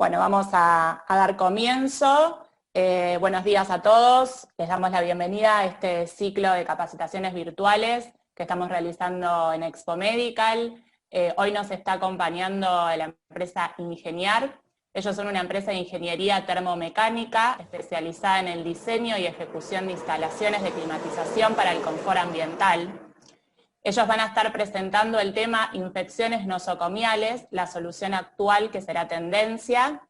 Bueno, vamos a dar comienzo. Buenos días a todos. Les damos la bienvenida a este ciclo de capacitaciones virtuales que estamos realizando en Expo Medical. Hoy nos está acompañando la empresa Ingeniar. Ellos son una empresa de ingeniería termomecánica especializada en el diseño y ejecución de instalaciones de climatización para el confort ambiental. Ellos van a estar presentando el tema infecciones nosocomiales, la solución actual que será tendencia.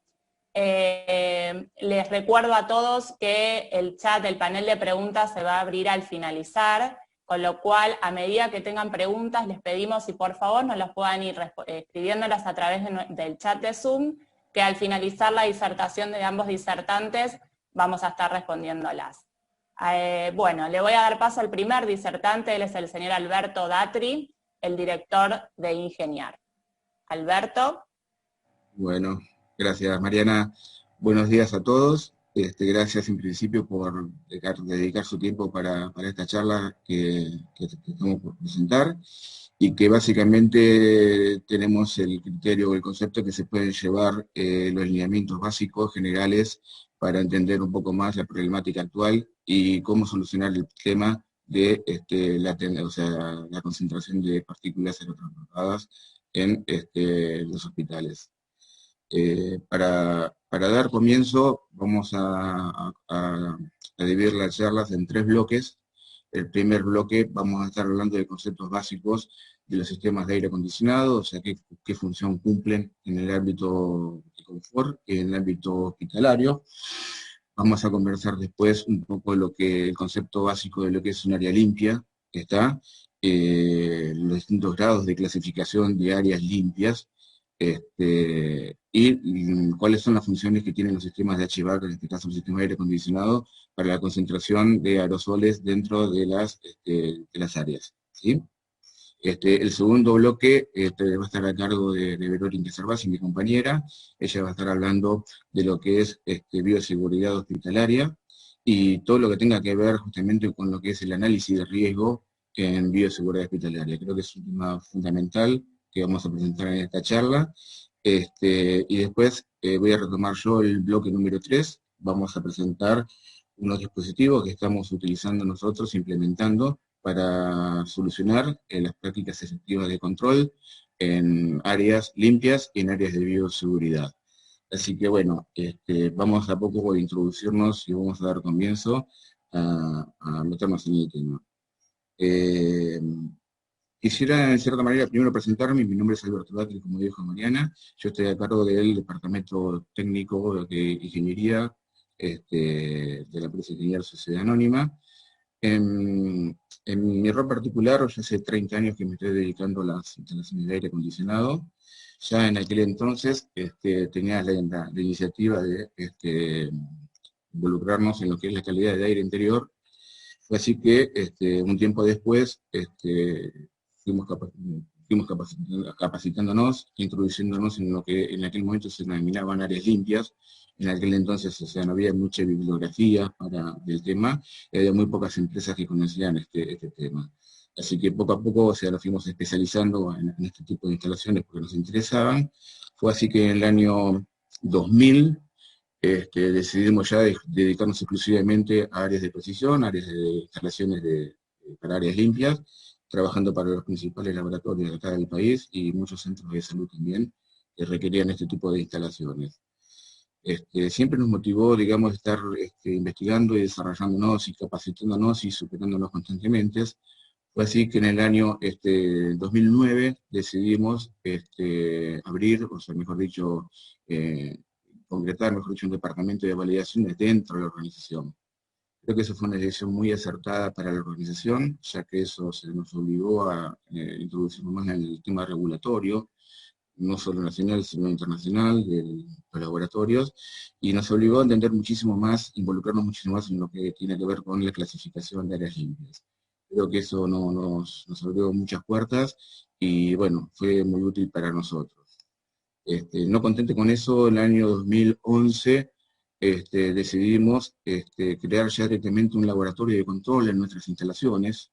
Les recuerdo a todos que el chat del panel de preguntas se va a abrir al finalizar, con lo cual a medida que tengan preguntas les pedimos si por favor nos las puedan ir escribiéndolas a través del chat de Zoom, que al finalizar la disertación de ambos disertantes vamos a estar respondiéndolas. Bueno, le voy a dar paso al primer disertante, él es el señor Alberto Datri, el director de Ingeniar. Alberto. Bueno, gracias Mariana. Buenos días a todos. Gracias en principio por dedicar su tiempo para esta charla que estamos por presentar y que básicamente tenemos el criterio o el concepto que se pueden llevar los lineamientos básicos generales para entender un poco más la problemática actual y cómo solucionar el tema de la concentración de partículas aerotransportadas en los hospitales. Para dar comienzo vamos a dividir las charlas en 3 bloques. El primer bloque vamos a estar hablando de conceptos básicos de los sistemas de aire acondicionado, o sea, qué función cumplen en el ámbito de confort, en el ámbito hospitalario. Vamos a conversar después un poco el concepto básico de lo que es un área limpia, que está, los distintos grados de clasificación de áreas limpias, y cuáles son las funciones que tienen los sistemas de HVAC, en este caso el sistema de aire acondicionado, para la concentración de aerosoles dentro de las áreas, ¿sí? El segundo bloque va a estar a cargo de Verónica Cervasi, mi compañera. Ella va a estar hablando de lo que es bioseguridad hospitalaria y todo lo que tenga que ver justamente con lo que es el análisis de riesgo en bioseguridad hospitalaria. Creo que es un tema fundamental que vamos a presentar en esta charla. Y después voy a retomar yo el bloque número 3. Vamos a presentar unos dispositivos que estamos utilizando nosotros, implementando, para solucionar las prácticas efectivas de control en áreas limpias y en áreas de bioseguridad. Así que bueno, vamos a poco a introducirnos y vamos a dar comienzo a meternos en el tema. Quisiera, en cierta manera, primero presentarme. Mi nombre es Alberto Datri, como dijo Mariana. Yo estoy a cargo del Departamento Técnico de Ingeniería de la empresa Ingeniar Sociedad Anónima. En mi rol particular, ya hace 30 años que me estoy dedicando a las instalaciones de aire acondicionado. Ya en aquel entonces tenía la iniciativa de involucrarnos en lo que es la calidad de aire interior. Fue así que un tiempo después fuimos capacitándonos, introduciéndonos en lo que en aquel momento se denominaban áreas limpias. En aquel entonces, o sea, no había mucha bibliografía del tema, y había muy pocas empresas que conocían este tema. Así que poco a poco, o sea, nos fuimos especializando en este tipo de instalaciones porque nos interesaban. Fue así que en el año 2000 decidimos ya dedicarnos exclusivamente a áreas de precisión, áreas de instalaciones para áreas limpias, trabajando para los principales laboratorios de acá del país y muchos centros de salud también que requerían este tipo de instalaciones. Siempre nos motivó, digamos, estar investigando y desarrollándonos y capacitándonos y superándonos constantemente. Fue así que en el año 2009 decidimos abrir, o sea, mejor dicho, concretar, mejor dicho, un departamento de validaciones dentro de la organización. Creo que eso fue una decisión muy acertada para la organización, ya que eso se nos obligó a introducirnos más en el tema regulatorio, no solo nacional, sino internacional, de los laboratorios, y nos obligó a entender muchísimo más, involucrarnos muchísimo más en lo que tiene que ver con la clasificación de áreas limpias. Creo que eso nos abrió muchas puertas, y bueno, fue muy útil para nosotros. No contente con eso, en el año 2011 decidimos crear ya directamente un laboratorio de control en nuestras instalaciones,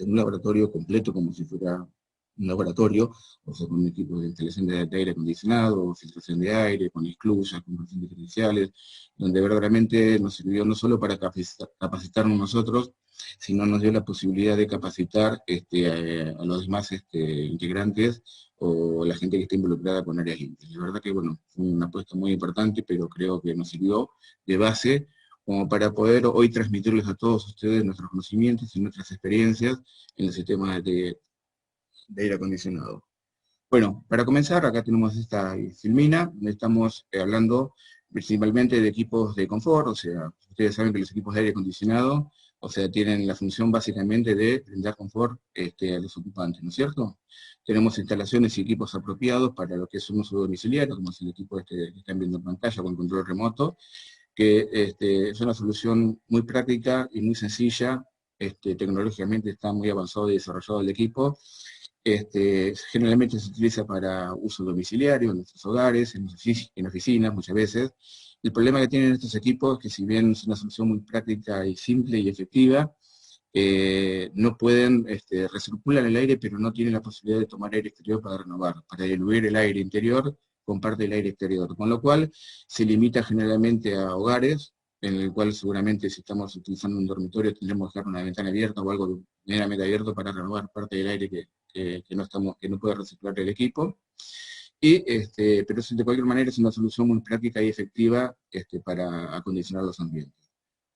un laboratorio completo como si fuera laboratorio, o sea, con equipos de instalación de aire acondicionado, filtración de aire, con esclusas, con corrientes diferenciales, donde verdaderamente nos sirvió no solo para capacitarnos nosotros, sino nos dio la posibilidad de capacitar a los demás integrantes o la gente que está involucrada con áreas limpias. La verdad que, bueno, fue una apuesta muy importante, pero creo que nos sirvió de base como para poder hoy transmitirles a todos ustedes nuestros conocimientos y nuestras experiencias en los sistemas de aire acondicionado. Bueno, para comenzar, acá tenemos esta filmina, estamos hablando principalmente de equipos de confort, o sea, ustedes saben que los equipos de aire acondicionado, o sea, tienen la función básicamente de brindar confort a los ocupantes, ¿no es cierto? Tenemos instalaciones y equipos apropiados para lo que es un uso domiciliario, como es el equipo que están viendo en pantalla con control remoto, que es una solución muy práctica y muy sencilla, tecnológicamente está muy avanzado y desarrollado el equipo. Generalmente se utiliza para uso domiciliario, en nuestros hogares, en oficinas muchas veces. El problema que tienen estos equipos es que si bien es una solución muy práctica y simple y efectiva, no pueden, recirculan el aire, pero no tienen la posibilidad de tomar aire exterior para renovar, para diluir el aire interior con parte del aire exterior, con lo cual se limita generalmente a hogares, en el cual seguramente si estamos utilizando un dormitorio tendremos que dejar una ventana abierta o algo meramente abierto para renovar parte del aire que no puede reciclar el equipo. Pero de cualquier manera es una solución muy práctica y efectiva para acondicionar los ambientes.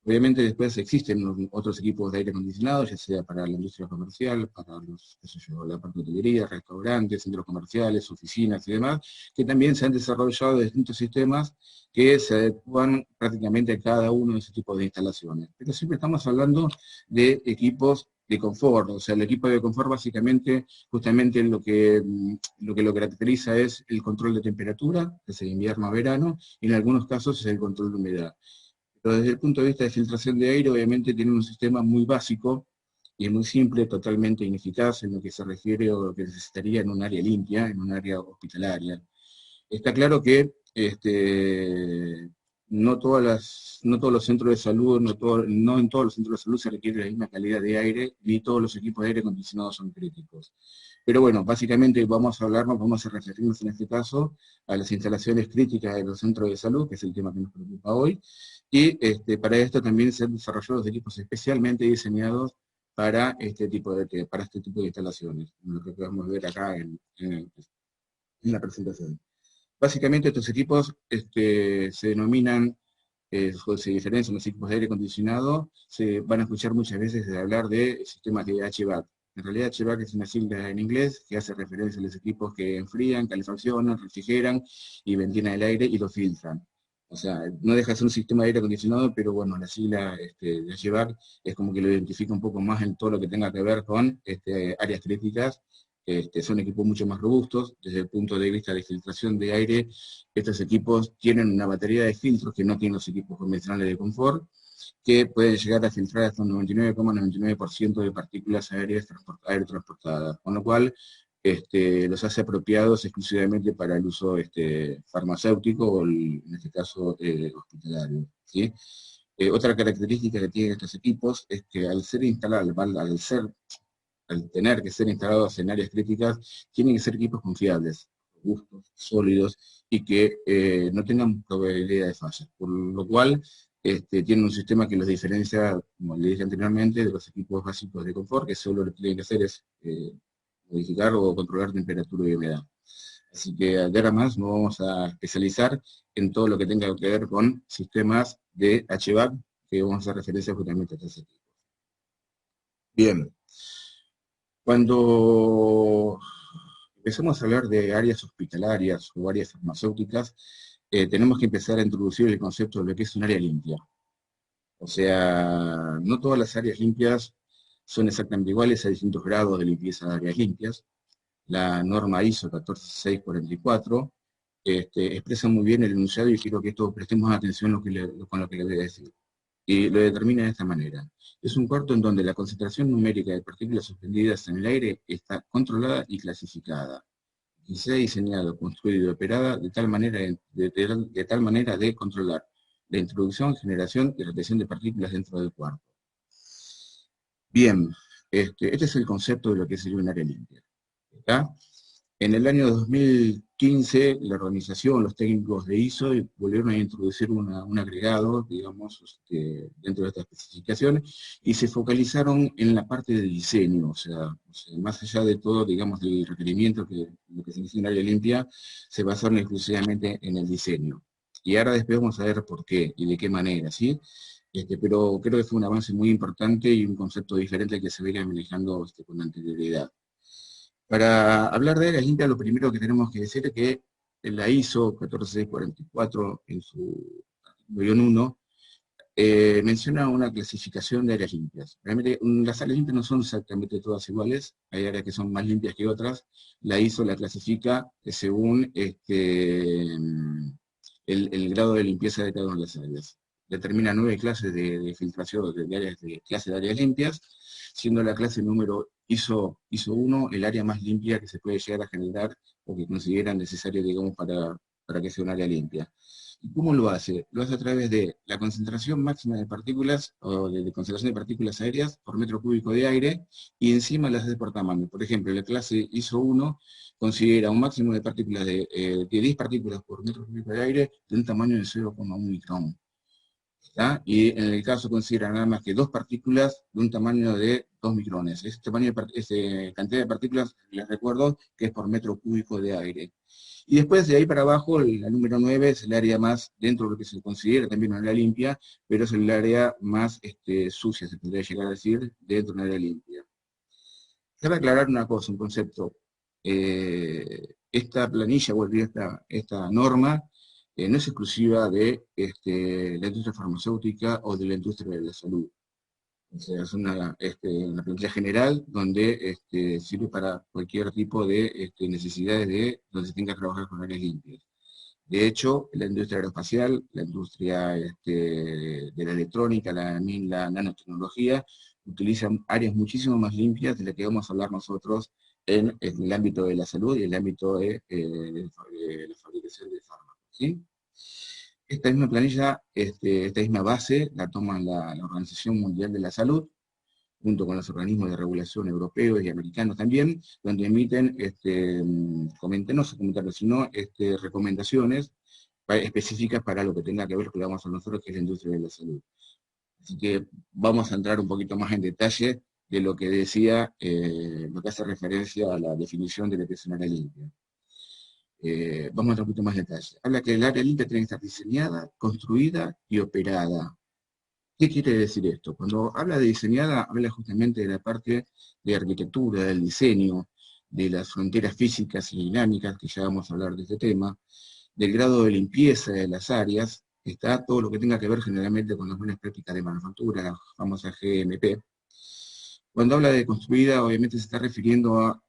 Obviamente después existen otros equipos de aire acondicionado, ya sea para la industria comercial, para los, qué sé yo, la parte de hotelería, restaurantes, centros comerciales, oficinas y demás, que también se han desarrollado distintos sistemas que se adecuan prácticamente a cada uno de esos tipos de instalaciones. Pero siempre estamos hablando de equipos de confort, o sea, el equipo de confort básicamente, justamente lo caracteriza es el control de temperatura, que es el invierno a verano, y en algunos casos es el control de humedad. Pero desde el punto de vista de filtración de aire, obviamente tiene un sistema muy básico y muy simple, totalmente ineficaz en lo que se refiere a lo que necesitaría en un área limpia, en un área hospitalaria. Está claro que no todos los centros de salud, no en todos los centros de salud se requiere la misma calidad de aire, ni todos los equipos de aire acondicionados son críticos. Pero bueno, básicamente vamos a referirnos en este caso a las instalaciones críticas de los centros de salud, que es el tema que nos preocupa hoy, y para esto también se han desarrollado equipos especialmente diseñados para este tipo de instalaciones, lo que podemos ver acá en la presentación. Básicamente estos equipos se denominan, se diferencian los equipos de aire acondicionado, se van a escuchar muchas veces de hablar de sistemas de HVAC. En realidad HVAC es una sigla en inglés que hace referencia a los equipos que enfrían, calefaccionan, refrigeran y ventilan el aire y lo filtran. O sea, no deja de ser un sistema de aire acondicionado, pero bueno, la sigla de HVAC es como que lo identifica un poco más en todo lo que tenga que ver con áreas críticas. Son equipos mucho más robustos, desde el punto de vista de filtración de aire, estos equipos tienen una batería de filtros que no tienen los equipos convencionales de confort, que pueden llegar a filtrar hasta un 99,99% de partículas aéreas aerotransportadas, con lo cual los hace apropiados exclusivamente para el uso farmacéutico o en este caso hospitalario, ¿sí? Otra característica que tienen estos equipos es que al tener que ser instalados en áreas críticas, tienen que ser equipos confiables, robustos, sólidos, y que no tengan probabilidad de fallas, por lo cual tienen un sistema que los diferencia, como le dije anteriormente, de los equipos básicos de confort, que solo lo que tienen que hacer es modificar o controlar temperatura y humedad. Así que de ahora más nos vamos a especializar en todo lo que tenga que ver con sistemas de HVAC, que vamos a hacer referencia justamente a estos equipos. Bien. Cuando empezamos a hablar de áreas hospitalarias o áreas farmacéuticas, tenemos que empezar a introducir el concepto de lo que es un área limpia. O sea, no todas las áreas limpias son exactamente iguales, hay distintos grados de limpieza de áreas limpias. La norma ISO 14644 expresa muy bien el enunciado y quiero que esto prestemos atención con lo que le voy a decir. Y lo determina de esta manera. Es un cuarto en donde la concentración numérica de partículas suspendidas en el aire está controlada y clasificada, y se ha diseñado, construido y operada de tal manera de controlar la introducción, generación y retención de partículas dentro del cuarto. Bien, este es el concepto de lo que sería un área limpia. ¿Ya? En el año 2015, la organización, los técnicos de ISO volvieron a introducir un agregado, digamos, dentro de estas especificaciones, y se focalizaron en la parte de diseño, o sea, más allá de todo, digamos, del requerimiento que lo que se inicia en área limpia, se basaron exclusivamente en el diseño. Y ahora después vamos a ver por qué y de qué manera, ¿sí? Pero creo que fue un avance muy importante y un concepto diferente al que se venía manejando con anterioridad. Para hablar de áreas limpias, lo primero que tenemos que decir es que la ISO 14644, en su artículo 1, menciona una clasificación de áreas limpias. Realmente las áreas limpias no son exactamente todas iguales, hay áreas que son más limpias que otras. La ISO la clasifica según el grado de limpieza de cada una de las áreas. Determina 9 clases de filtración clase de áreas limpias, siendo la clase número ISO 1 el área más limpia que se puede llegar a generar o que consideran necesario, digamos, para que sea un área limpia. ¿Y cómo lo hace? Lo hace a través de la concentración máxima de partículas, o de concentración de partículas aéreas por metro cúbico de aire, y encima las hace por tamaño. Por ejemplo, la clase ISO 1 considera un máximo de partículas de 10 partículas por metro cúbico de aire de un tamaño de 0,1 micrón. ¿Está? Y en el caso considera nada más que 2 partículas de un tamaño de 2 micrones. Ese tamaño cantidad de partículas, les recuerdo, que es por metro cúbico de aire. Y después de ahí para abajo, la número 9 es el área más, dentro de lo que se considera también un área limpia, pero es el área más sucia, se podría llegar a decir, dentro de un área limpia. Cabe aclarar una cosa, un concepto. Esta planilla, o esta norma, no es exclusiva de la industria farmacéutica o de la industria de la salud. O sea, es una plantilla general donde sirve para cualquier tipo de necesidades donde se tenga que trabajar con áreas limpias. De hecho, la industria aeroespacial, la industria de la electrónica, la nanotecnología, utilizan áreas muchísimo más limpias de las que vamos a hablar nosotros en el ámbito de la salud y el ámbito de la fabricación de fármacos, ¿sí? Esta misma planilla, esta misma base, la toma la Organización Mundial de la Salud, junto con los organismos de regulación europeos y americanos también, donde emiten, no sé comentarios, sino recomendaciones específicas para lo que tenga que ver con lo que vamos a nosotros, que es la industria de la salud. Así que vamos a entrar un poquito más en detalle de lo que decía, lo que hace referencia a la definición de la que es un área limpia. Vamos a entrar un poquito más en detalle. Habla que el área limpia tiene que estar diseñada, construida y operada. ¿Qué quiere decir esto? Cuando habla de diseñada, habla justamente de la parte de arquitectura, del diseño, de las fronteras físicas y dinámicas, que ya vamos a hablar de este tema, del grado de limpieza de las áreas, está todo lo que tenga que ver generalmente con las buenas prácticas de manufactura, la famosa GMP. Cuando habla de construida, obviamente se está refiriendo a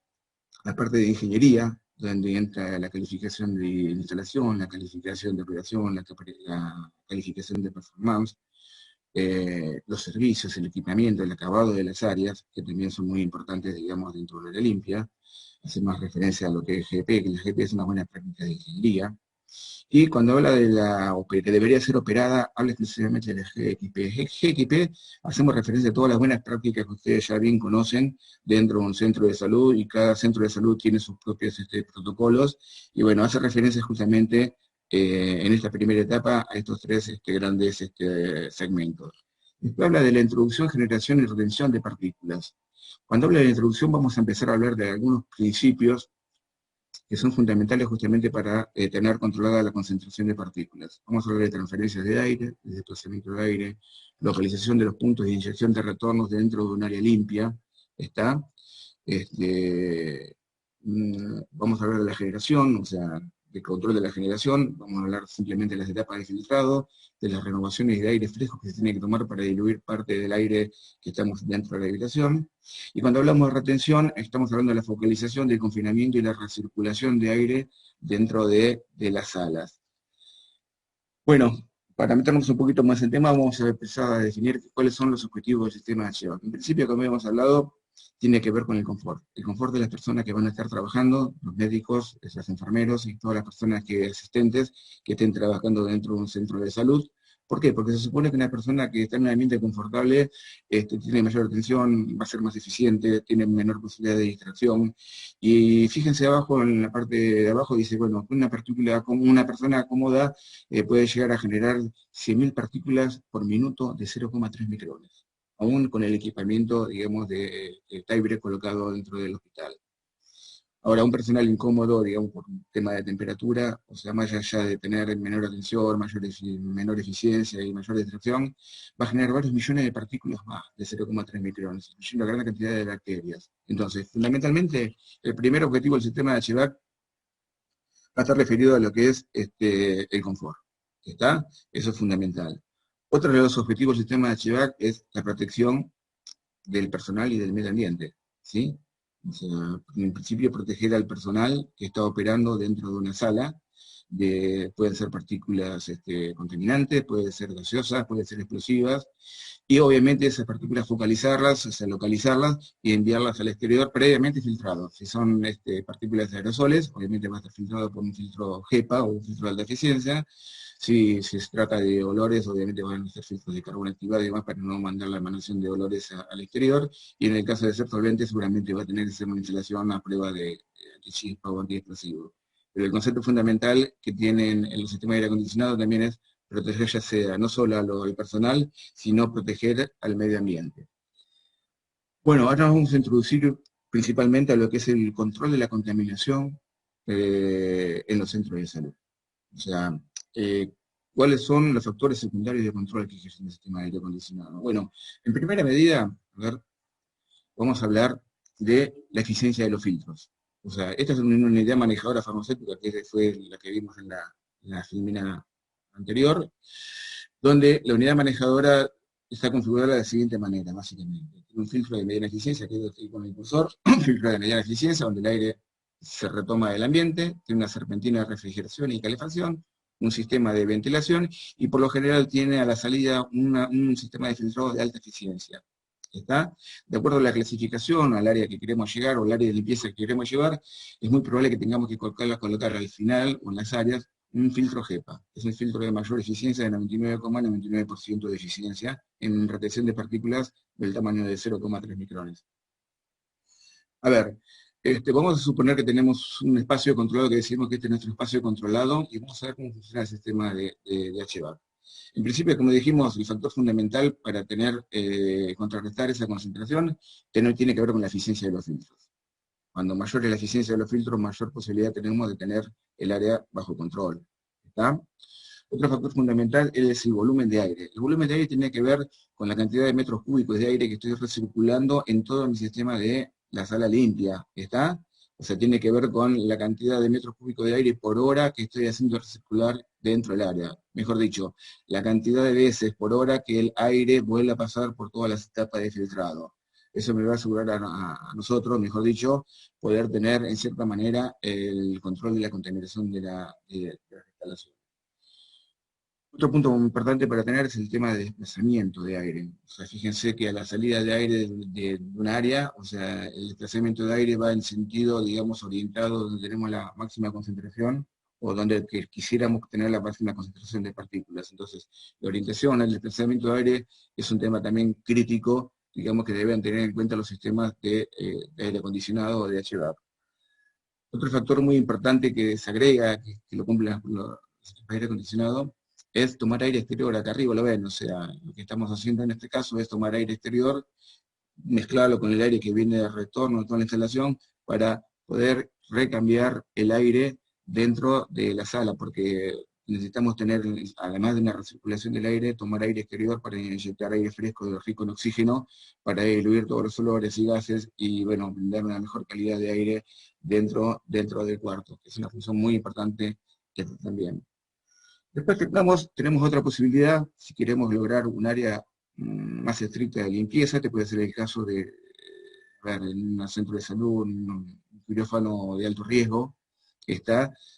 la parte de ingeniería, donde entra la calificación de instalación, la calificación de operación, la calificación de performance, los servicios, el equipamiento, el acabado de las áreas, que también son muy importantes, digamos, dentro de la limpia. Hace más referencia a lo que es GP, que la GP es una buena práctica de ingeniería. Y cuando habla de que debería ser operada, habla exclusivamente de la GXP. GXP, hacemos referencia a todas las buenas prácticas que ustedes ya bien conocen dentro de un centro de salud, y cada centro de salud tiene sus propios protocolos, y bueno, hace referencia justamente en esta primera etapa a estos tres grandes segmentos. Después habla de la introducción, generación y retención de partículas. Cuando habla de la introducción vamos a empezar a hablar de algunos principios que son fundamentales justamente para tener controlada la concentración de partículas. Vamos a hablar de transferencias de aire, de desplazamiento de aire, localización de los puntos de inyección de retornos dentro de un área limpia, ¿está? Vamos a hablar de la generación, o sea, de control de la generación, vamos a hablar simplemente de las etapas de filtrado, de las renovaciones de aire fresco que se tiene que tomar para diluir parte del aire que estamos dentro de la habitación. Y cuando hablamos de retención, estamos hablando de la focalización, del confinamiento y la recirculación de aire dentro de las salas. Bueno, para meternos un poquito más en tema, vamos a empezar a definir cuáles son los objetivos del sistema HVAC. En principio, como hemos hablado, tiene que ver con el confort de las personas que van a estar trabajando, los médicos, los enfermeros y todas las personas asistentes que estén trabajando dentro de un centro de salud, ¿Por qué? Porque se supone que una persona que está en un ambiente confortable tiene mayor atención, va a ser más eficiente, tiene menor posibilidad de distracción. Y fíjense abajo, en la parte de abajo, dice, bueno, una persona cómoda puede llegar a generar 100.000 partículas por minuto de 0,3 micrones, aún con el equipamiento, digamos, de Tiebreak colocado dentro del hospital. Ahora, un personal incómodo, digamos, por un tema de temperatura, o sea, más allá de tener menor atención, menor eficiencia y mayor distracción, va a generar varios millones de partículas más de 0,3 micrones, incluyendo una gran cantidad de bacterias. Entonces, fundamentalmente, el primer objetivo del sistema de HVAC va a estar referido a lo que es el confort. ¿Está? Eso es fundamental. Otro de los objetivos del sistema de HVAC es la protección del personal y del medio ambiente, ¿sí? O sea, en principio proteger al personal que está operando dentro de una sala, pueden ser partículas contaminantes, pueden ser gaseosas, pueden ser explosivas, y obviamente esas partículas focalizarlas, o sea, localizarlas y enviarlas al exterior previamente filtrados. Si son partículas de aerosoles, obviamente va a estar filtrado por un filtro HEPA o un filtro de alta eficiencia. Si se trata de olores, obviamente van a ser filtros de carbón activado y demás para no mandar la emanación de olores al exterior. Y en el caso de ser solvente, seguramente va a tener que ser una instalación a prueba de chispa o antiexplosivo. Pero el concepto fundamental que tienen en los sistemas de aire acondicionado también es proteger ya sea no solo al personal, sino proteger al medio ambiente. Bueno, ahora vamos a introducir principalmente a lo que es el control de la contaminación en los centros de salud. O sea, ¿cuáles son los factores secundarios de control que ejerce el sistema de aire acondicionado? Bueno, en primera medida, a ver, vamos a hablar de la eficiencia de los filtros. O sea, esta es una idea manejadora farmacéutica que fue la que vimos en la filmina anterior, donde la unidad manejadora está configurada de la siguiente manera, básicamente. Tiene un filtro de mediana eficiencia, que es el con el cursor, un filtro de mediana eficiencia, donde el aire se retoma del ambiente, tiene una serpentina de refrigeración y calefacción, un sistema de ventilación, y por lo general tiene a la salida un sistema de filtrado de alta eficiencia. ¿Está? De acuerdo a la clasificación, al área que queremos llegar, o al área de limpieza que queremos llevar, es muy probable que tengamos que colocar al final, o en las áreas, un filtro HEPA. Es un filtro de mayor eficiencia, de 99,99% de eficiencia, en retención de partículas del tamaño de 0,3 micrones. A ver, vamos a suponer que tenemos un espacio controlado, que decimos que este es nuestro espacio controlado, y vamos a ver cómo funciona el sistema de HVAC. En principio, como dijimos, el factor fundamental para contrarrestar esa concentración tiene que ver con la eficiencia de los filtros. Cuando mayor es la eficiencia de los filtros, mayor posibilidad tenemos de tener el área bajo control. ¿Está? Otro factor fundamental es el volumen de aire. El volumen de aire tiene que ver con la cantidad de metros cúbicos de aire que estoy recirculando en todo mi sistema de la sala limpia. ¿Está? O sea, tiene que ver con la cantidad de metros cúbicos de aire por hora que estoy haciendo recircular dentro del área. Mejor dicho, la cantidad de veces por hora que el aire vuelve a pasar por todas las etapas de filtrado. Eso me va a asegurar a nosotros, mejor dicho, poder tener en cierta manera el control de la contaminación de la instalación. Otro punto muy importante para tener es el tema de desplazamiento de aire. O sea, fíjense que a la salida de aire de un área, o sea, el desplazamiento de aire va en sentido, digamos, orientado donde tenemos la máxima concentración o donde quisiéramos tener la máxima concentración de partículas. Entonces, la orientación al desplazamiento de aire es un tema también crítico, digamos, que deben tener en cuenta los sistemas de aire acondicionado o de HVAC. Otro factor muy importante que se agrega, que lo cumplen los sistemas de aire acondicionado, es tomar aire exterior. Acá arriba lo ven, o sea, lo que estamos haciendo en este caso es tomar aire exterior, mezclarlo con el aire que viene de retorno de toda la instalación, para poder recambiar el aire dentro de la sala, porque necesitamos tener, además de una recirculación del aire, tomar aire exterior para inyectar aire fresco, rico en oxígeno, para diluir todos los olores y gases, y bueno, brindar una mejor calidad de aire dentro del cuarto, que es una función muy importante también. Después tenemos otra posibilidad, si queremos lograr un área más estricta de limpieza. Este puede ser el caso de, en un centro de salud, un quirófano de alto riesgo,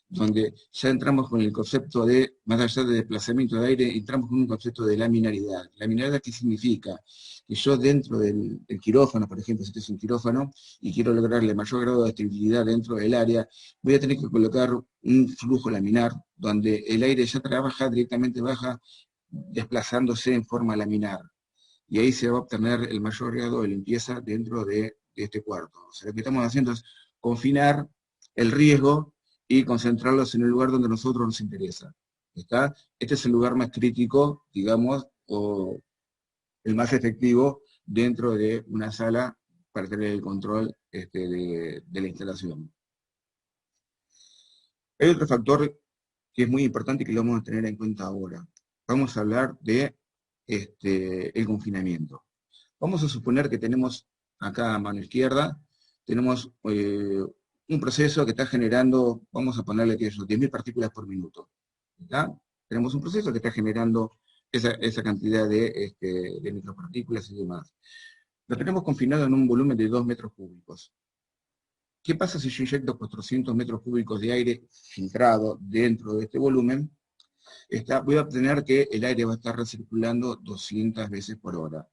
donde ya entramos con el concepto de, más allá de desplazamiento de aire, entramos con un concepto de laminaridad. ¿Laminaridad qué significa? Que yo dentro del quirófano, por ejemplo, si este es un quirófano, y quiero lograrle mayor grado de estabilidad dentro del área, voy a tener que colocar un flujo laminar, donde el aire ya trabaja directamente, baja desplazándose en forma laminar. Y ahí se va a obtener el mayor grado de limpieza dentro de este cuarto. O sea, lo que estamos haciendo es confinar el riesgo y concentrarlos en el lugar donde a nosotros nos interesa. ¿Está? Este es el lugar más crítico, digamos, o el más efectivo dentro de una sala para tener el control de la instalación. Hay otro factor que es muy importante y que lo vamos a tener en cuenta ahora. Vamos a hablar de el confinamiento. Vamos a suponer que tenemos acá a mano izquierda, tenemos un proceso que está generando, vamos a ponerle que eso, 10.000 partículas por minuto. ¿Está? Tenemos un proceso que está generando esa cantidad de micropartículas y demás. Lo tenemos confinado en un volumen de 2 metros cúbicos. ¿Qué pasa si yo inyecto 400 metros cúbicos de aire filtrado dentro de este volumen? Voy a obtener que el aire va a estar recirculando 200 veces por hora.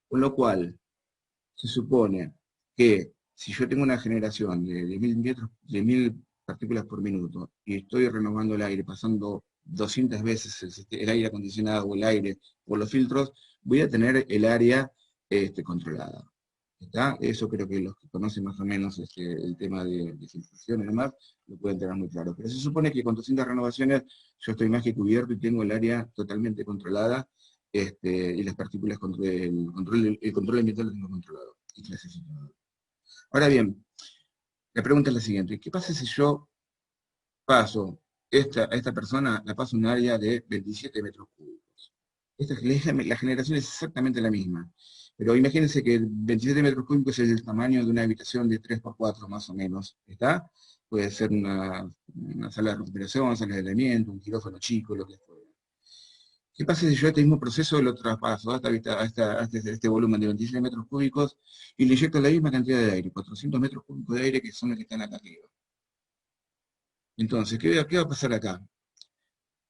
Con lo cual, se supone que si yo tengo una generación de 10.000 partículas por minuto y estoy renovando el aire, pasando 200 veces el aire acondicionado o el aire por los filtros, voy a tener el área controlada. ¿Está? Eso creo que los que conocen más o menos el tema de filtración y demás, lo pueden tener muy claro. Pero se supone que con 200 renovaciones yo estoy más que cubierto y tengo el área totalmente controlada, y las partículas, el control ambiental lo tengo controlado y clasificado. Ahora bien, la pregunta es la siguiente: ¿qué pasa si yo paso a esta persona, la paso un área de 27 metros cúbicos? La generación es exactamente la misma. Pero imagínense que 27 metros cúbicos es el tamaño de una habitación de 3x4 más o menos, ¿está? Puede ser una sala de recuperación, una sala de aislamiento, un quirófano chico, lo que fuera. ¿Qué pasa si yo este mismo proceso lo traspaso a este volumen de 27 metros cúbicos y le inyecto la misma cantidad de aire, 400 metros cúbicos de aire que son los que están acá arriba? Entonces, ¿qué va a pasar acá?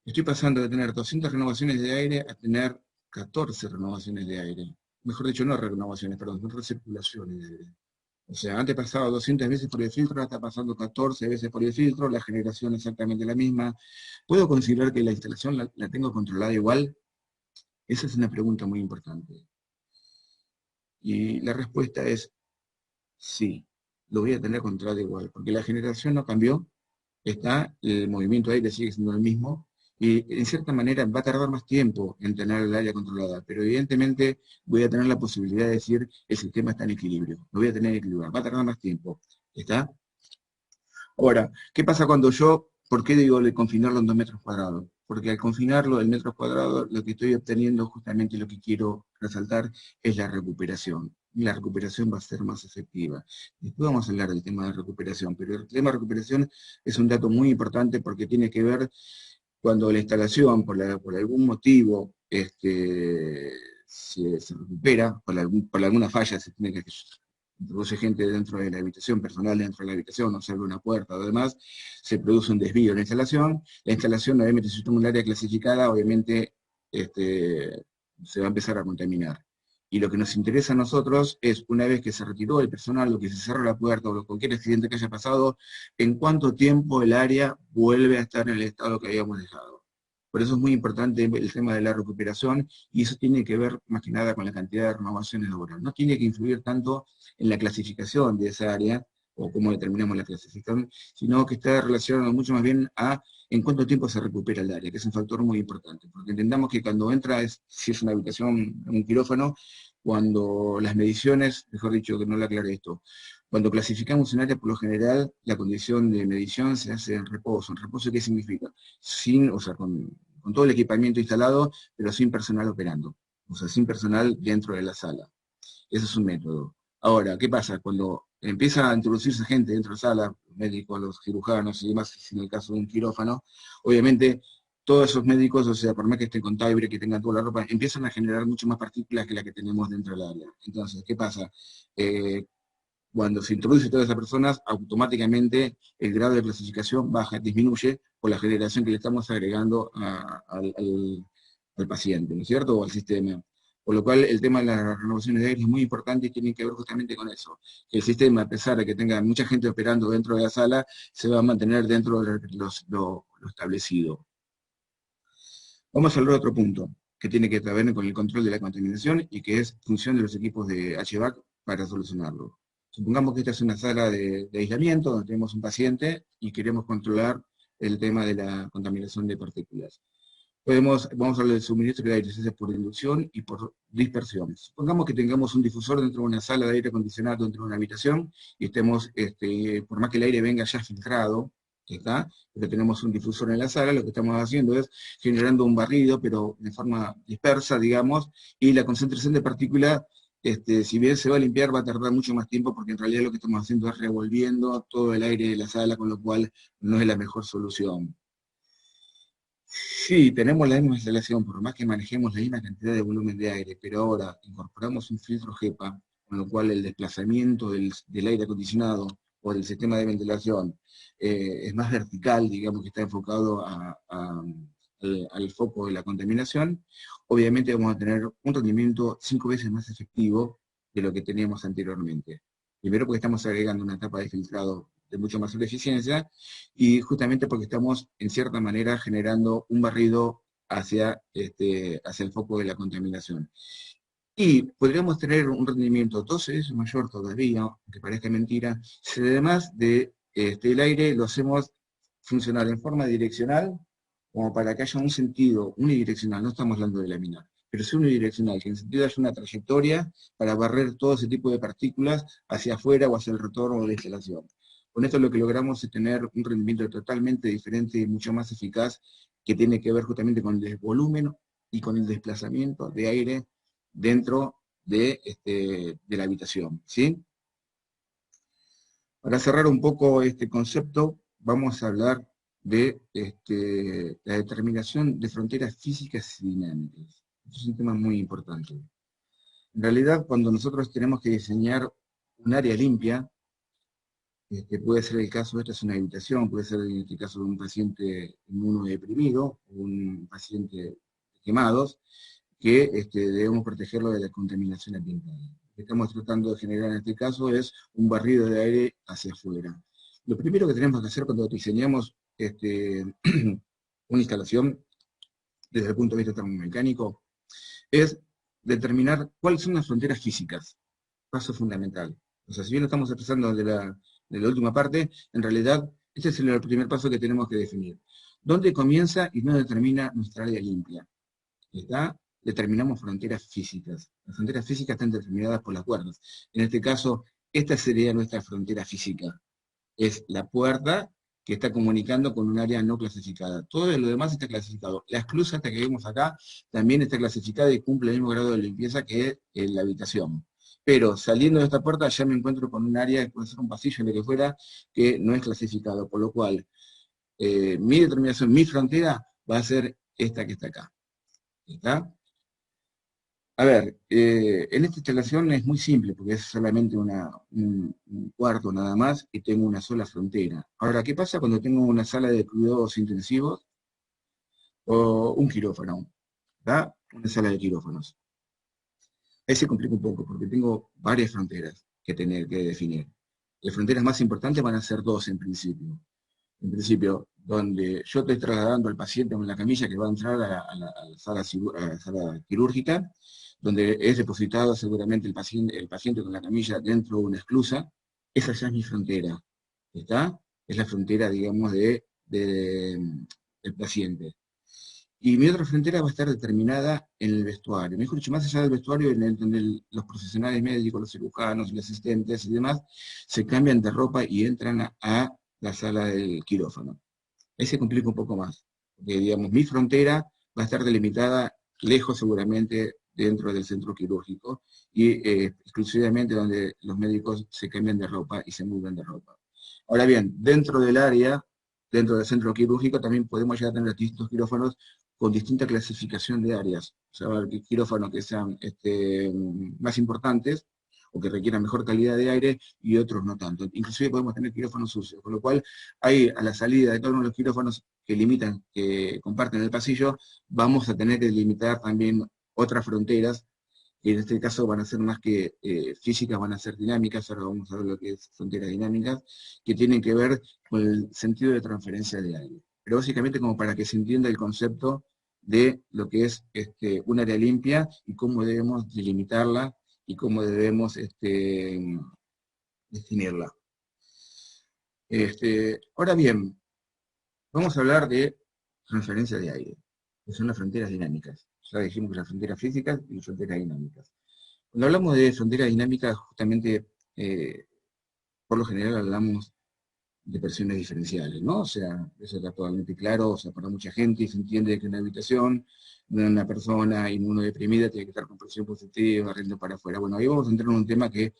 Estoy pasando de tener 200 renovaciones de aire a tener 14 renovaciones de aire. Mejor dicho, no renovaciones, perdón, son recirculaciones de aire. O sea, antes pasaba 200 veces por el filtro, ahora está pasando 14 veces por el filtro, la generación es exactamente la misma. ¿Puedo considerar que la instalación la tengo controlada igual? Esa es una pregunta muy importante. Y la respuesta es sí, lo voy a tener controlado igual, porque la generación no cambió, el movimiento de aire sigue siendo el mismo, y en cierta manera va a tardar más tiempo en tener el área controlada, pero evidentemente voy a tener la posibilidad de decir el sistema está en equilibrio, lo voy a tener equilibrado, va a tardar más tiempo, ¿está? Ahora, ¿qué pasa cuando por qué digo de confinarlo en 2 metros cuadrados? Porque al confinarlo en metros cuadrados, lo que estoy obteniendo, justamente lo que quiero resaltar, es la recuperación. Y la recuperación va a ser más efectiva. Después vamos a hablar del tema de recuperación, pero el tema de recuperación es un dato muy importante porque tiene que ver cuando la instalación, por algún motivo, se recupera, por alguna falla se tiene que introduce gente dentro de la habitación, personal dentro de la habitación, o se abre una puerta o demás, se produce un desvío en la instalación obviamente si toma un área clasificada, obviamente se va a empezar a contaminar. Y lo que nos interesa a nosotros es, una vez que se retiró el personal, o que se cerró la puerta, o cualquier accidente que haya pasado, en cuánto tiempo el área vuelve a estar en el estado que habíamos dejado. Por eso es muy importante el tema de la recuperación, y eso tiene que ver más que nada con la cantidad de renovaciones laborales. No tiene que influir tanto en la clasificación de esa área, o cómo determinamos la clasificación, sino que está relacionado mucho más bien a en cuánto tiempo se recupera el área, que es un factor muy importante, porque entendamos que cuando entra, si es una habitación, un quirófano, cuando las mediciones, mejor dicho, que no le aclaré esto, cuando clasificamos un área, por lo general, la condición de medición se hace en reposo. ¿En reposo qué significa? O sea, con todo el equipamiento instalado, pero sin personal operando. O sea, sin personal dentro de la sala. Ese es un método. Ahora, ¿qué pasa? Cuando empieza a introducirse gente dentro de la sala, los médicos, los cirujanos y demás, en el caso de un quirófano, obviamente todos esos médicos, o sea, por más que estén con Tybre, que tengan toda la ropa, empiezan a generar mucho más partículas que la que tenemos dentro del área. Entonces, ¿qué pasa? Cuando se introduce todas esas personas, automáticamente el grado de clasificación baja, disminuye por la generación que le estamos agregando al paciente, ¿no es cierto? O al sistema. Por lo cual el tema de las renovaciones de aire es muy importante y tiene que ver justamente con eso. Que el sistema, a pesar de que tenga mucha gente operando dentro de la sala, se va a mantener dentro de lo establecido. Vamos a hablar de otro punto, que tiene que ver con el control de la contaminación y que es función de los equipos de HVAC para solucionarlo. Supongamos que esta es una sala de aislamiento donde tenemos un paciente y queremos controlar el tema de la contaminación de partículas. Vamos a hablar del suministro de aire, se hace por inducción y por dispersión. Supongamos que tengamos un difusor dentro de una sala de aire acondicionado dentro de una habitación y estemos, por más que el aire venga ya filtrado, ¿está? Pero tenemos un difusor en la sala, lo que estamos haciendo es generando un barrido, pero de forma dispersa, digamos, y la concentración de partículas, si bien se va a limpiar, va a tardar mucho más tiempo, porque en realidad lo que estamos haciendo es revolviendo todo el aire de la sala, con lo cual no es la mejor solución. Sí, tenemos la misma instalación, por más que manejemos la misma cantidad de volumen de aire, pero ahora incorporamos un filtro HEPA, con lo cual el desplazamiento del aire acondicionado o del sistema de ventilación es más vertical, digamos que está enfocado al foco de la contaminación. Obviamente vamos a tener un rendimiento 5 veces más efectivo de lo que teníamos anteriormente. Primero porque estamos agregando una etapa de filtrado de mucho mayor eficiencia, y justamente porque estamos, en cierta manera, generando un barrido hacia el foco de la contaminación. Y podríamos tener un rendimiento 12 veces mayor todavía, aunque parezca mentira, si además de el aire lo hacemos funcionar en forma direccional, como para que haya un sentido unidireccional, no estamos hablando de laminar, pero sí unidireccional, que en sentido haya una trayectoria para barrer todo ese tipo de partículas hacia afuera o hacia el retorno de la instalación. Con esto lo que logramos es tener un rendimiento totalmente diferente y mucho más eficaz, que tiene que ver justamente con el volumen y con el desplazamiento de aire dentro de la habitación, ¿sí? Para cerrar un poco este concepto, vamos a hablar de la determinación de fronteras físicas y dinámicas. Esto es un tema muy importante. En realidad, cuando nosotros tenemos que diseñar un área limpia, puede ser el caso, esta es una habitación, puede ser en este caso de un paciente inmunodeprimido, un paciente de quemados, que debemos protegerlo de la contaminación ambiental. Lo que estamos tratando de generar en este caso es un barrido de aire hacia afuera. Lo primero que tenemos que hacer cuando diseñamos una instalación desde el punto de vista termomecánico es determinar cuáles son las fronteras físicas. Paso fundamental. O sea, si bien lo estamos expresando de la última parte, en realidad este es el primer paso que tenemos que definir. ¿Dónde comienza y dónde termina nuestra área limpia? ¿Está? Determinamos fronteras físicas. Las fronteras físicas están determinadas por las puertas. En este caso, esta sería nuestra frontera física. Es la puerta que está comunicando con un área no clasificada. Todo lo demás está clasificado. La esclusa, esta que vemos acá, también está clasificada y cumple el mismo grado de limpieza que la habitación. Pero saliendo de esta puerta ya me encuentro con un área, que puede ser un pasillo, lo que fuera, que no es clasificado. Por lo cual, mi determinación, mi frontera, va a ser esta que está acá. ¿Está? A ver, en esta instalación es muy simple, porque es solamente un cuarto nada más y tengo una sola frontera. Ahora, ¿qué pasa cuando tengo una sala de cuidados intensivos o un quirófano? ¿Verdad? Una sala de quirófanos. Ahí se complica un poco, porque tengo varias fronteras que tener que definir. Las fronteras más importantes van a ser dos en principio. En principio, donde yo estoy trasladando al paciente en la camilla que va a entrar a la sala quirúrgica, donde es depositado seguramente el paciente con la camilla dentro de una esclusa, esa ya es mi frontera, ¿está? Es la frontera, digamos, del paciente. Y mi otra frontera va a estar determinada en el vestuario. Mejor dicho, más allá del vestuario, donde los profesionales médicos, los cirujanos, los asistentes y demás, se cambian de ropa y entran a la sala del quirófano. Ahí se complica un poco más, porque digamos, mi frontera va a estar delimitada lejos seguramente dentro del centro quirúrgico y exclusivamente donde los médicos se cambian de ropa y se mueven de ropa. Ahora bien, dentro del área, dentro del centro quirúrgico, también podemos llegar a tener distintos quirófanos con distinta clasificación de áreas. O sea, quirófanos que sean más importantes, o que requieran mejor calidad de aire, y otros no tanto. Inclusive podemos tener quirófanos sucios, con lo cual hay a la salida de cada uno de los quirófanos que comparten el pasillo, vamos a tener que delimitar también otras fronteras, que en este caso van a ser más que físicas, van a ser dinámicas. Ahora vamos a ver lo que es fronteras dinámicas, que tienen que ver con el sentido de transferencia de aire. Pero básicamente como para que se entienda el concepto de lo que es un área limpia y cómo debemos delimitarla y cómo debemos definirla. Ahora bien, vamos a hablar de transferencia de aire, que son las fronteras dinámicas. Ya dijimos que las fronteras físicas y las fronteras dinámicas. Cuando hablamos de fronteras dinámicas, justamente, por lo general hablamos de presiones diferenciales, ¿no? O sea, eso está totalmente claro, o sea, para mucha gente se entiende que una habitación de una persona inmunodeprimida tiene que estar con presión positiva, riendo para afuera. Bueno, ahí vamos a entrar en un tema que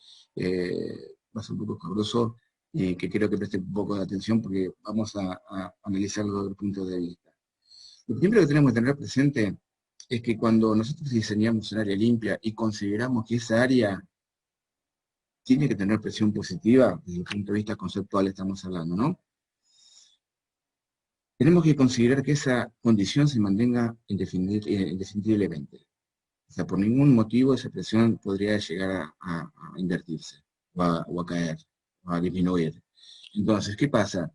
va a ser un poco escabroso y que quiero que preste un poco de atención porque vamos a analizarlo desde el punto de vista. Lo primero que tenemos que tener presente es que cuando nosotros diseñamos un área limpia y consideramos que esa área tiene que tener presión positiva, desde el punto de vista conceptual estamos hablando, ¿no? Tenemos que considerar que esa condición se mantenga indefectiblemente. O sea, por ningún motivo esa presión podría llegar a invertirse, o a caer, o a disminuir. Entonces, ¿qué pasa?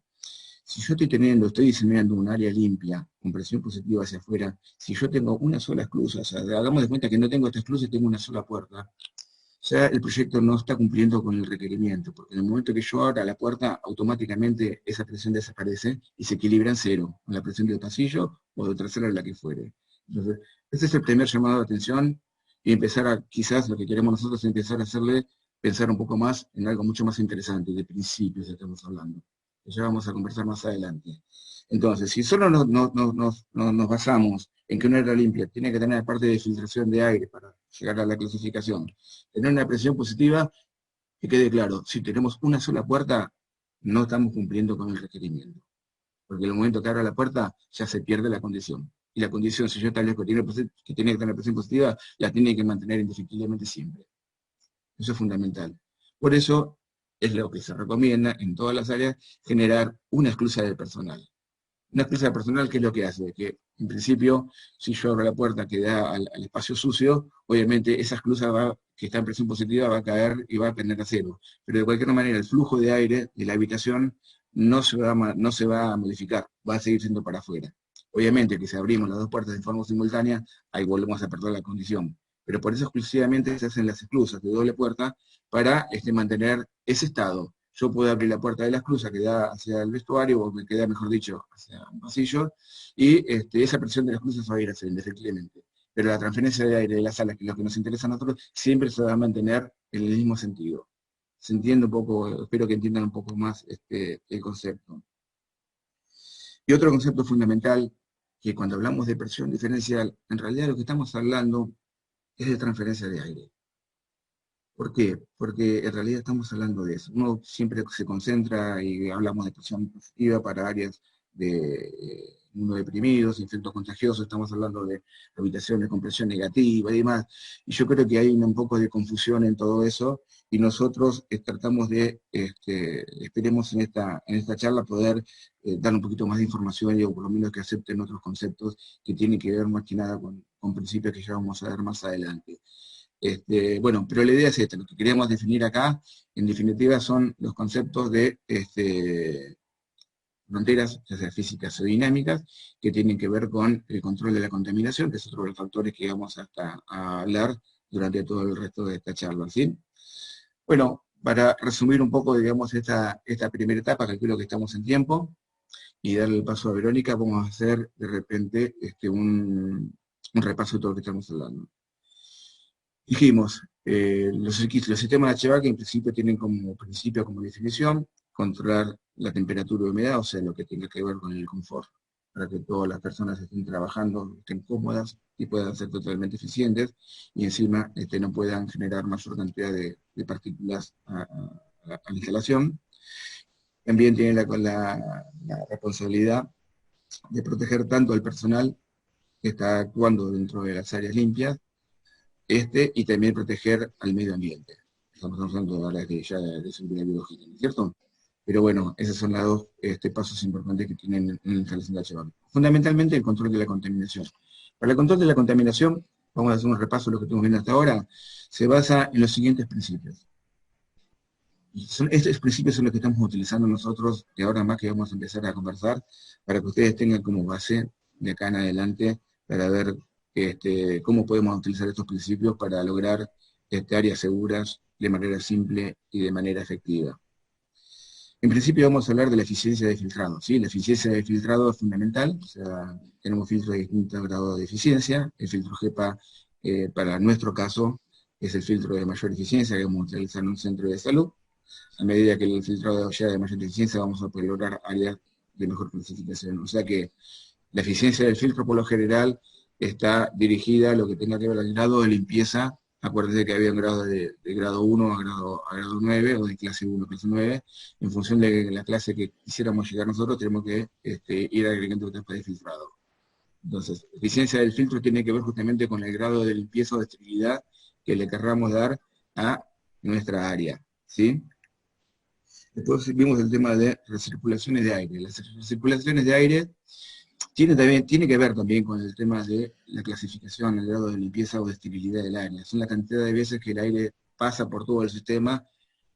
Si yo estoy diseñando un área limpia, con presión positiva hacia afuera, si yo tengo una sola esclusa, o sea, hagamos de cuenta que no tengo esta esclusa y tengo una sola puerta, ya el proyecto no está cumpliendo con el requerimiento, porque en el momento que yo abra la puerta, automáticamente esa presión desaparece y se equilibra en cero, con la presión del pasillo o de trasera, la que fuere. Entonces, ese es el primer llamado de atención y empezar a, quizás lo que queremos nosotros es empezar a hacerle pensar un poco más en algo mucho más interesante, de principios estamos hablando, que ya vamos a conversar más adelante. Entonces, si solo nos basamos en que una área limpia tiene que tener parte de filtración de aire para llegar a la clasificación, tener una presión positiva, que quede claro, si tenemos una sola puerta, no estamos cumpliendo con el requerimiento. Porque en el momento que abra la puerta, ya se pierde la condición. Y la condición, si yo establezco que tiene que tener presión positiva, la tiene que mantener indefectiblemente siempre. Eso es fundamental. Por eso es lo que se recomienda en todas las áreas, generar una esclusa de personal. Una esclusa personal, ¿qué es lo que hace? Que, en principio, si yo abro la puerta que da al espacio sucio, obviamente esa esclusa que está en presión positiva va a caer y va a tender a cero. Pero de cualquier manera, el flujo de aire de la habitación no se va a modificar, va a seguir siendo para afuera. Obviamente que si abrimos las dos puertas de forma simultánea, ahí volvemos a perder la condición. Pero por eso exclusivamente se hacen las esclusas de doble puerta para mantener ese estado. Yo puedo abrir la puerta de la esclusa que da hacia el vestuario, o que queda, mejor dicho, hacia un pasillo, y esa presión de la esclusa se va a ir haciendo, efectivamente. Pero la transferencia de aire de las salas, que es lo que nos interesa a nosotros, siempre se va a mantener en el mismo sentido. Se entiende un poco, espero que entiendan un poco más el concepto. Y otro concepto fundamental, que cuando hablamos de presión diferencial, en realidad lo que estamos hablando es de transferencia de aire. ¿Por qué? Porque en realidad estamos hablando de eso. Uno siempre se concentra y hablamos de presión positiva para áreas de inmunodeprimidos, infectos contagiosos, estamos hablando de habitaciones con presión negativa y demás. Y yo creo que hay un poco de confusión en todo eso y nosotros tratamos de, esperemos en esta charla poder dar un poquito más de información y o por lo menos que acepten otros conceptos que tienen que ver más que nada con principios que ya vamos a ver más adelante. Bueno, pero la idea es esta, lo que queríamos definir acá, en definitiva, son los conceptos de fronteras, ya sea físicas o dinámicas, que tienen que ver con el control de la contaminación, que es otro de los factores que vamos a hablar durante todo el resto de esta charla, ¿sí? Bueno, para resumir un poco, digamos, esta primera etapa, calculo que estamos en tiempo, y darle el paso a Verónica, vamos a hacer de repente un repaso de todo lo que estamos hablando. Dijimos, los sistemas de HVAC en principio tienen como definición controlar la temperatura y humedad, o sea, lo que tenga que ver con el confort, para que todas las personas estén trabajando, estén cómodas y puedan ser totalmente eficientes, y encima no puedan generar mayor cantidad de partículas a la instalación. También tiene la responsabilidad de proteger tanto al personal que está actuando dentro de las áreas limpias, y también proteger al medio ambiente. Estamos hablando ahora ya de seguridad biológica, ¿no es cierto? Pero bueno, esos son los dos pasos importantes que tienen en la instalación de HVAC. Fundamentalmente el control de la contaminación. Para el control de la contaminación, vamos a hacer un repaso de lo que estamos viendo hasta ahora, se basa en los siguientes principios. Y estos principios son los que estamos utilizando nosotros, de ahora más que vamos a empezar a conversar, para que ustedes tengan como base de acá en adelante para ver cómo podemos utilizar estos principios para lograr áreas seguras de manera simple y de manera efectiva. En principio vamos a hablar de la eficiencia de filtrado, ¿sí? La eficiencia de filtrado es fundamental, o sea, tenemos filtros de distintos grados de eficiencia. El filtro GEPA, para nuestro caso, es el filtro de mayor eficiencia que vamos a utilizar en un centro de salud. A medida que el filtrado sea de mayor eficiencia, vamos a poder lograr áreas de mejor clasificación. O sea que la eficiencia del filtro, por lo general, está dirigida a lo que tenga que ver al grado de limpieza. Acuérdense que había un grado de grado 1 a grado 9, o de clase 1 a clase 9. En función de la clase que quisiéramos llegar nosotros, tenemos que ir agregando etapas de filtrado. Entonces, la eficiencia del filtro tiene que ver justamente con el grado de limpieza o de esterilidad que le querramos dar a nuestra área, ¿sí? Después vimos el tema de recirculaciones de aire. Las recirculaciones de aire tiene que ver también con el tema de la clasificación, el grado de limpieza o de esterilidad del área. Son la cantidad de veces que el aire pasa por todo el sistema,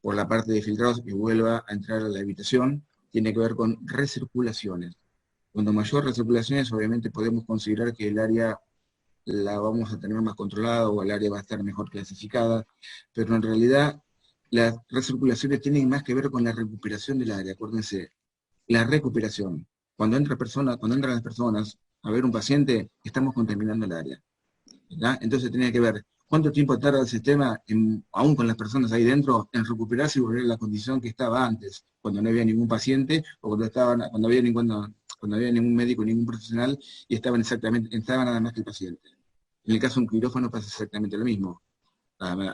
por la parte de filtrados y vuelva a entrar a la habitación. Tiene que ver con recirculaciones. Cuando mayor recirculaciones, obviamente podemos considerar que el área la vamos a tener más controlada o el área va a estar mejor clasificada, pero en realidad las recirculaciones tienen más que ver con la recuperación del área. Acuérdense, la recuperación. Cuando entran las personas a ver un paciente, estamos contaminando el área, ¿verdad? Entonces tenía que ver cuánto tiempo tarda el sistema, aún con las personas ahí dentro, en recuperarse y volver a la condición que estaba antes, cuando no había ningún paciente, o cuando había ningún médico, ningún profesional, y estaba nada más que el paciente. En el caso de un quirófano pasa exactamente lo mismo.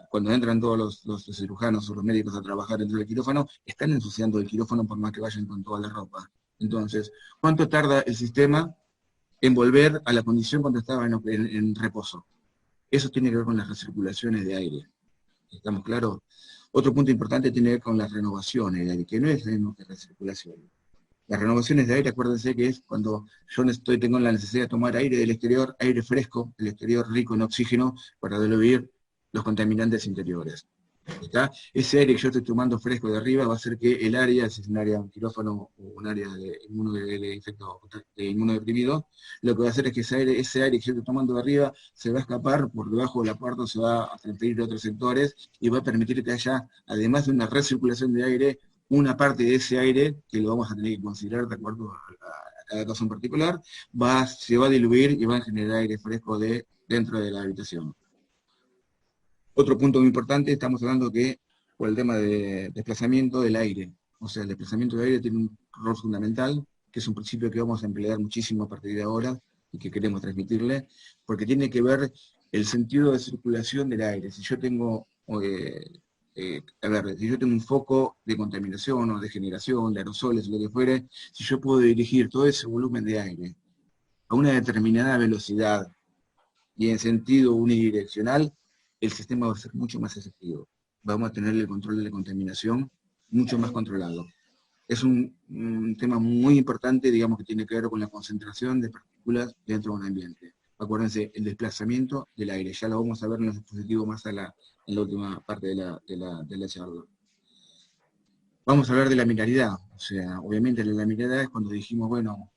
Cuando entran todos los cirujanos o los médicos a trabajar dentro del quirófano, están ensuciando el quirófano por más que vayan con toda la ropa. Entonces, ¿cuánto tarda el sistema en volver a la condición cuando estaba en reposo? Eso tiene que ver con las recirculaciones de aire. ¿Estamos claros? Otro punto importante tiene que ver con las renovaciones de aire, que no es lo mismo que recirculación. Las renovaciones de aire, acuérdense que es cuando yo tengo la necesidad de tomar aire del exterior, aire fresco, el exterior rico en oxígeno, para diluir los contaminantes interiores. ¿Está? Ese aire que yo estoy tomando fresco de arriba va a hacer que el área, si es un área de un quirófano o un área de inmunodeprimido, lo que va a hacer es que ese aire que yo estoy tomando de arriba se va a escapar por debajo de la puerta, se va a transferir a otros sectores y va a permitir que haya, además de una recirculación de aire, una parte de ese aire, que lo vamos a tener que considerar de acuerdo a cada caso en particular, se va a diluir y va a generar aire fresco dentro de la habitación. Otro punto muy importante, estamos hablando que por el tema de desplazamiento del aire. O sea, el desplazamiento del aire tiene un rol fundamental, que es un principio que vamos a emplear muchísimo a partir de ahora y que queremos transmitirle, porque tiene que ver el sentido de circulación del aire. Si yo tengo, si yo tengo un foco de contaminación o de generación, de aerosoles, lo que fuere, si yo puedo dirigir todo ese volumen de aire a una determinada velocidad y en sentido unidireccional, el sistema va a ser mucho más efectivo. Vamos a tener el control de la contaminación mucho más controlado. Es un tema muy importante, digamos, que tiene que ver con la concentración de partículas dentro de un ambiente. Acuérdense, el desplazamiento del aire. Ya lo vamos a ver en los dispositivos más en la última parte de la charla. Vamos a hablar de la laminalidad. O sea, obviamente la laminalidad es cuando dijimos, bueno,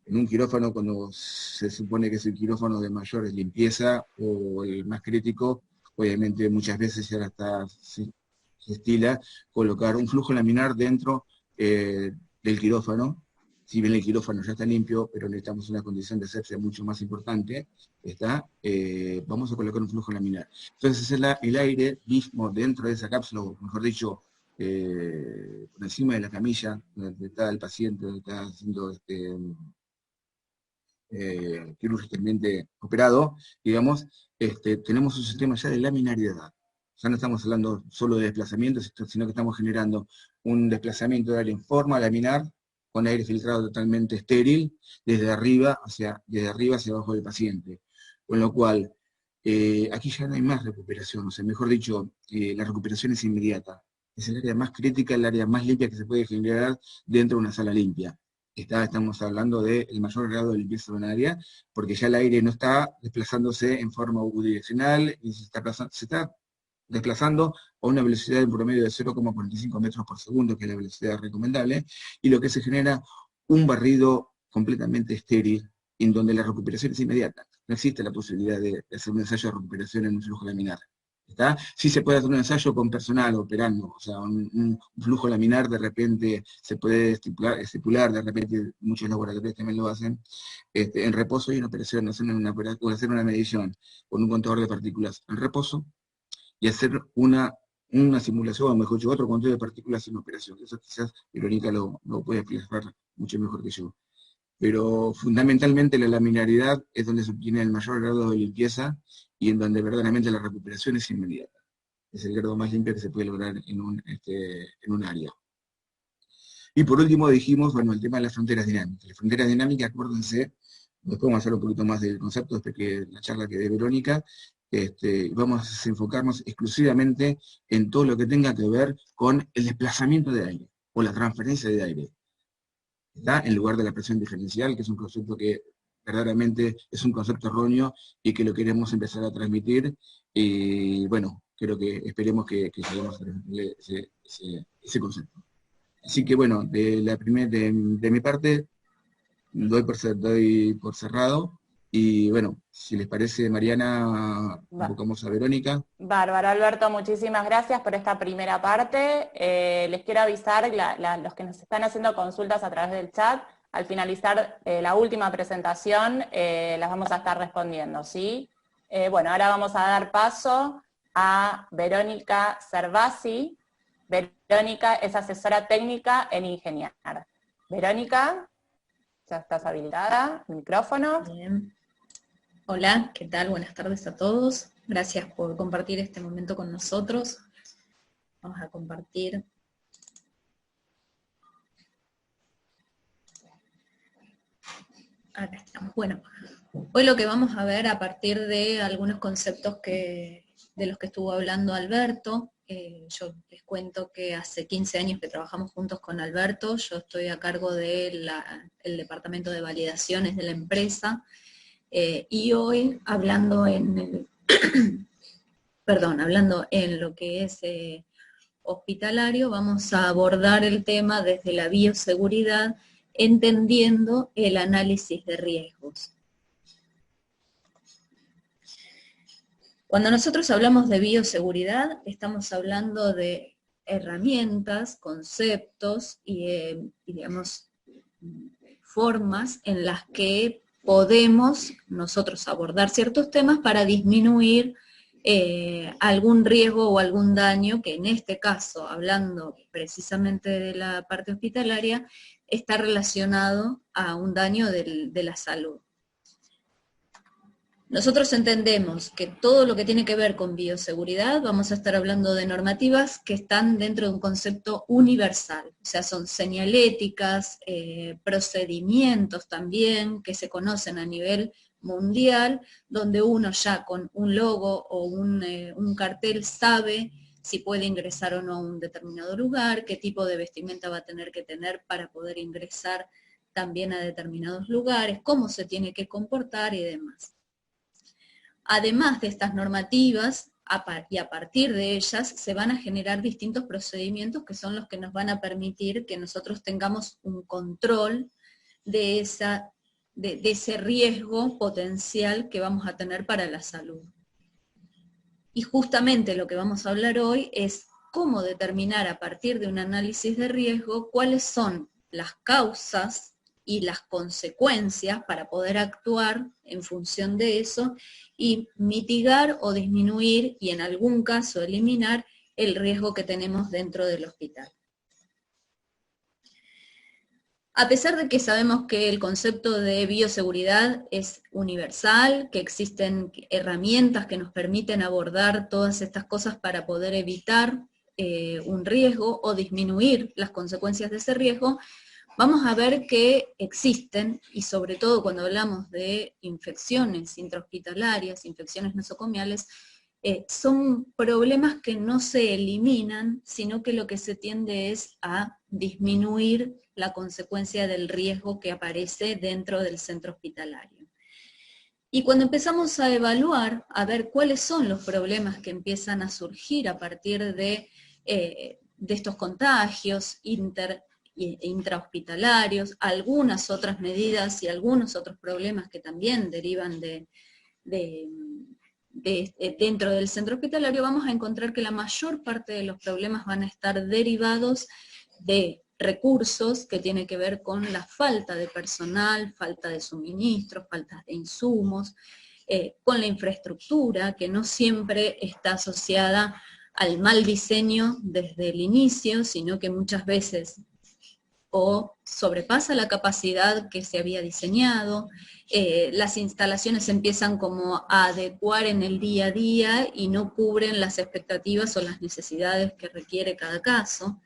en un quirófano, cuando se supone que es el quirófano de mayor limpieza o el más crítico, obviamente muchas veces ya se estila colocar un flujo laminar dentro del quirófano. Si bien el quirófano ya está limpio, pero necesitamos una condición de asepsia mucho más importante, vamos a colocar un flujo laminar. Entonces el aire mismo dentro de esa cápsula, o mejor dicho, por encima de la camilla donde está el paciente, donde está siendo quirúrgicamente operado, digamos, tenemos un sistema ya de laminariedad. Ya no estamos hablando solo de desplazamiento, sino que estamos generando un desplazamiento de aire en forma laminar, con aire filtrado totalmente estéril, desde arriba hacia abajo del paciente. Con lo cual, aquí ya no hay más recuperación, o sea, mejor dicho, la recuperación es inmediata. Es el área más crítica, el área más limpia que se puede generar dentro de una sala limpia. Estamos hablando del mayor grado de limpieza de un área, porque ya el aire no está desplazándose en forma unidireccional, y se está desplazando a una velocidad en promedio de 0,45 metros por segundo, que es la velocidad recomendable, y lo que se genera un barrido completamente estéril en donde la recuperación es inmediata. No existe la posibilidad de hacer un ensayo de recuperación en un flujo laminar. ¿Está? Sí se puede hacer un ensayo con personal operando, o sea, un flujo laminar de repente se puede estipular, de repente muchos laboratorios también lo hacen, en reposo y en operación, hacer una medición con un contador de partículas en reposo y hacer una simulación, o mejor dicho, otro conteo de partículas en operación. Eso quizás Verónica lo puede explicar mucho mejor que yo. Pero fundamentalmente la laminaridad es donde se obtiene el mayor grado de limpieza y en donde verdaderamente la recuperación es inmediata. Es el grado más limpio que se puede lograr en un área. Y por último dijimos, bueno, el tema de las fronteras dinámicas. Las fronteras dinámicas, acuérdense, después vamos a hablar un poquito más del concepto, después que la charla que dé Verónica, vamos a enfocarnos exclusivamente en todo lo que tenga que ver con el desplazamiento de aire, o la transferencia de aire. ¿Está? En lugar de la presión diferencial, que es un concepto que verdaderamente es un concepto erróneo y que lo queremos empezar a transmitir, y bueno, creo que esperemos que lleguemos a transmitirle ese concepto. Así que bueno, de mi parte, doy por cerrado, y bueno, si les parece, Mariana, convocamos a Verónica. Bárbaro, Alberto, muchísimas gracias por esta primera parte. Les quiero avisar, los que nos están haciendo consultas a través del chat, al finalizar la última presentación, las vamos a estar respondiendo, ¿sí? Bueno, ahora vamos a dar paso a Verónica Cervasi. Verónica es asesora técnica en Ingeniar. Verónica, ya estás habilitada, el micrófono. Bien. Hola, ¿qué tal? Buenas tardes a todos. Gracias por compartir este momento con nosotros. Vamos a compartir. Acá estamos. Bueno, hoy lo que vamos a ver a partir de algunos conceptos de los que estuvo hablando Alberto. Yo les cuento que hace 15 años que trabajamos juntos con Alberto. Yo estoy a cargo del departamento de validaciones de la empresa. Y hoy, hablando en lo que es hospitalario, vamos a abordar el tema desde la bioseguridad, entendiendo el análisis de riesgos. Cuando nosotros hablamos de bioseguridad, estamos hablando de herramientas, conceptos y digamos, formas en las que podemos nosotros abordar ciertos temas para disminuir algún riesgo o algún daño que en este caso, hablando precisamente de la parte hospitalaria, está relacionado a un daño de la salud. Nosotros entendemos que todo lo que tiene que ver con bioseguridad, vamos a estar hablando de normativas que están dentro de un concepto universal, o sea, son señaléticas, procedimientos también que se conocen a nivel mundial, donde uno ya con un logo o un cartel sabe si puede ingresar o no a un determinado lugar, qué tipo de vestimenta va a tener que tener para poder ingresar también a determinados lugares, cómo se tiene que comportar y demás. Además de estas normativas, y a partir de ellas, se van a generar distintos procedimientos que son los que nos van a permitir que nosotros tengamos un control de ese riesgo potencial que vamos a tener para la salud. Y justamente lo que vamos a hablar hoy es cómo determinar a partir de un análisis de riesgo cuáles son las causas y las consecuencias para poder actuar en función de eso y mitigar o disminuir y en algún caso eliminar el riesgo que tenemos dentro del hospital. A pesar de que sabemos que el concepto de bioseguridad es universal, que existen herramientas que nos permiten abordar todas estas cosas para poder evitar un riesgo o disminuir las consecuencias de ese riesgo, vamos a ver que existen, y sobre todo cuando hablamos de infecciones intrahospitalarias, infecciones nosocomiales, son problemas que no se eliminan, sino que lo que se tiende es a disminuir la consecuencia del riesgo que aparece dentro del centro hospitalario. Y cuando empezamos a evaluar, a ver cuáles son los problemas que empiezan a surgir a partir de estos contagios intrahospitalarios, algunas otras medidas y algunos otros problemas que también derivan dentro del centro hospitalario, vamos a encontrar que la mayor parte de los problemas van a estar derivados de recursos que tienen que ver con la falta de personal, falta de suministros, falta de insumos, con la infraestructura, que no siempre está asociada al mal diseño desde el inicio, sino que muchas veces o sobrepasa la capacidad que se había diseñado, las instalaciones empiezan como a adecuar en el día a día y no cubren las expectativas o las necesidades que requiere cada caso.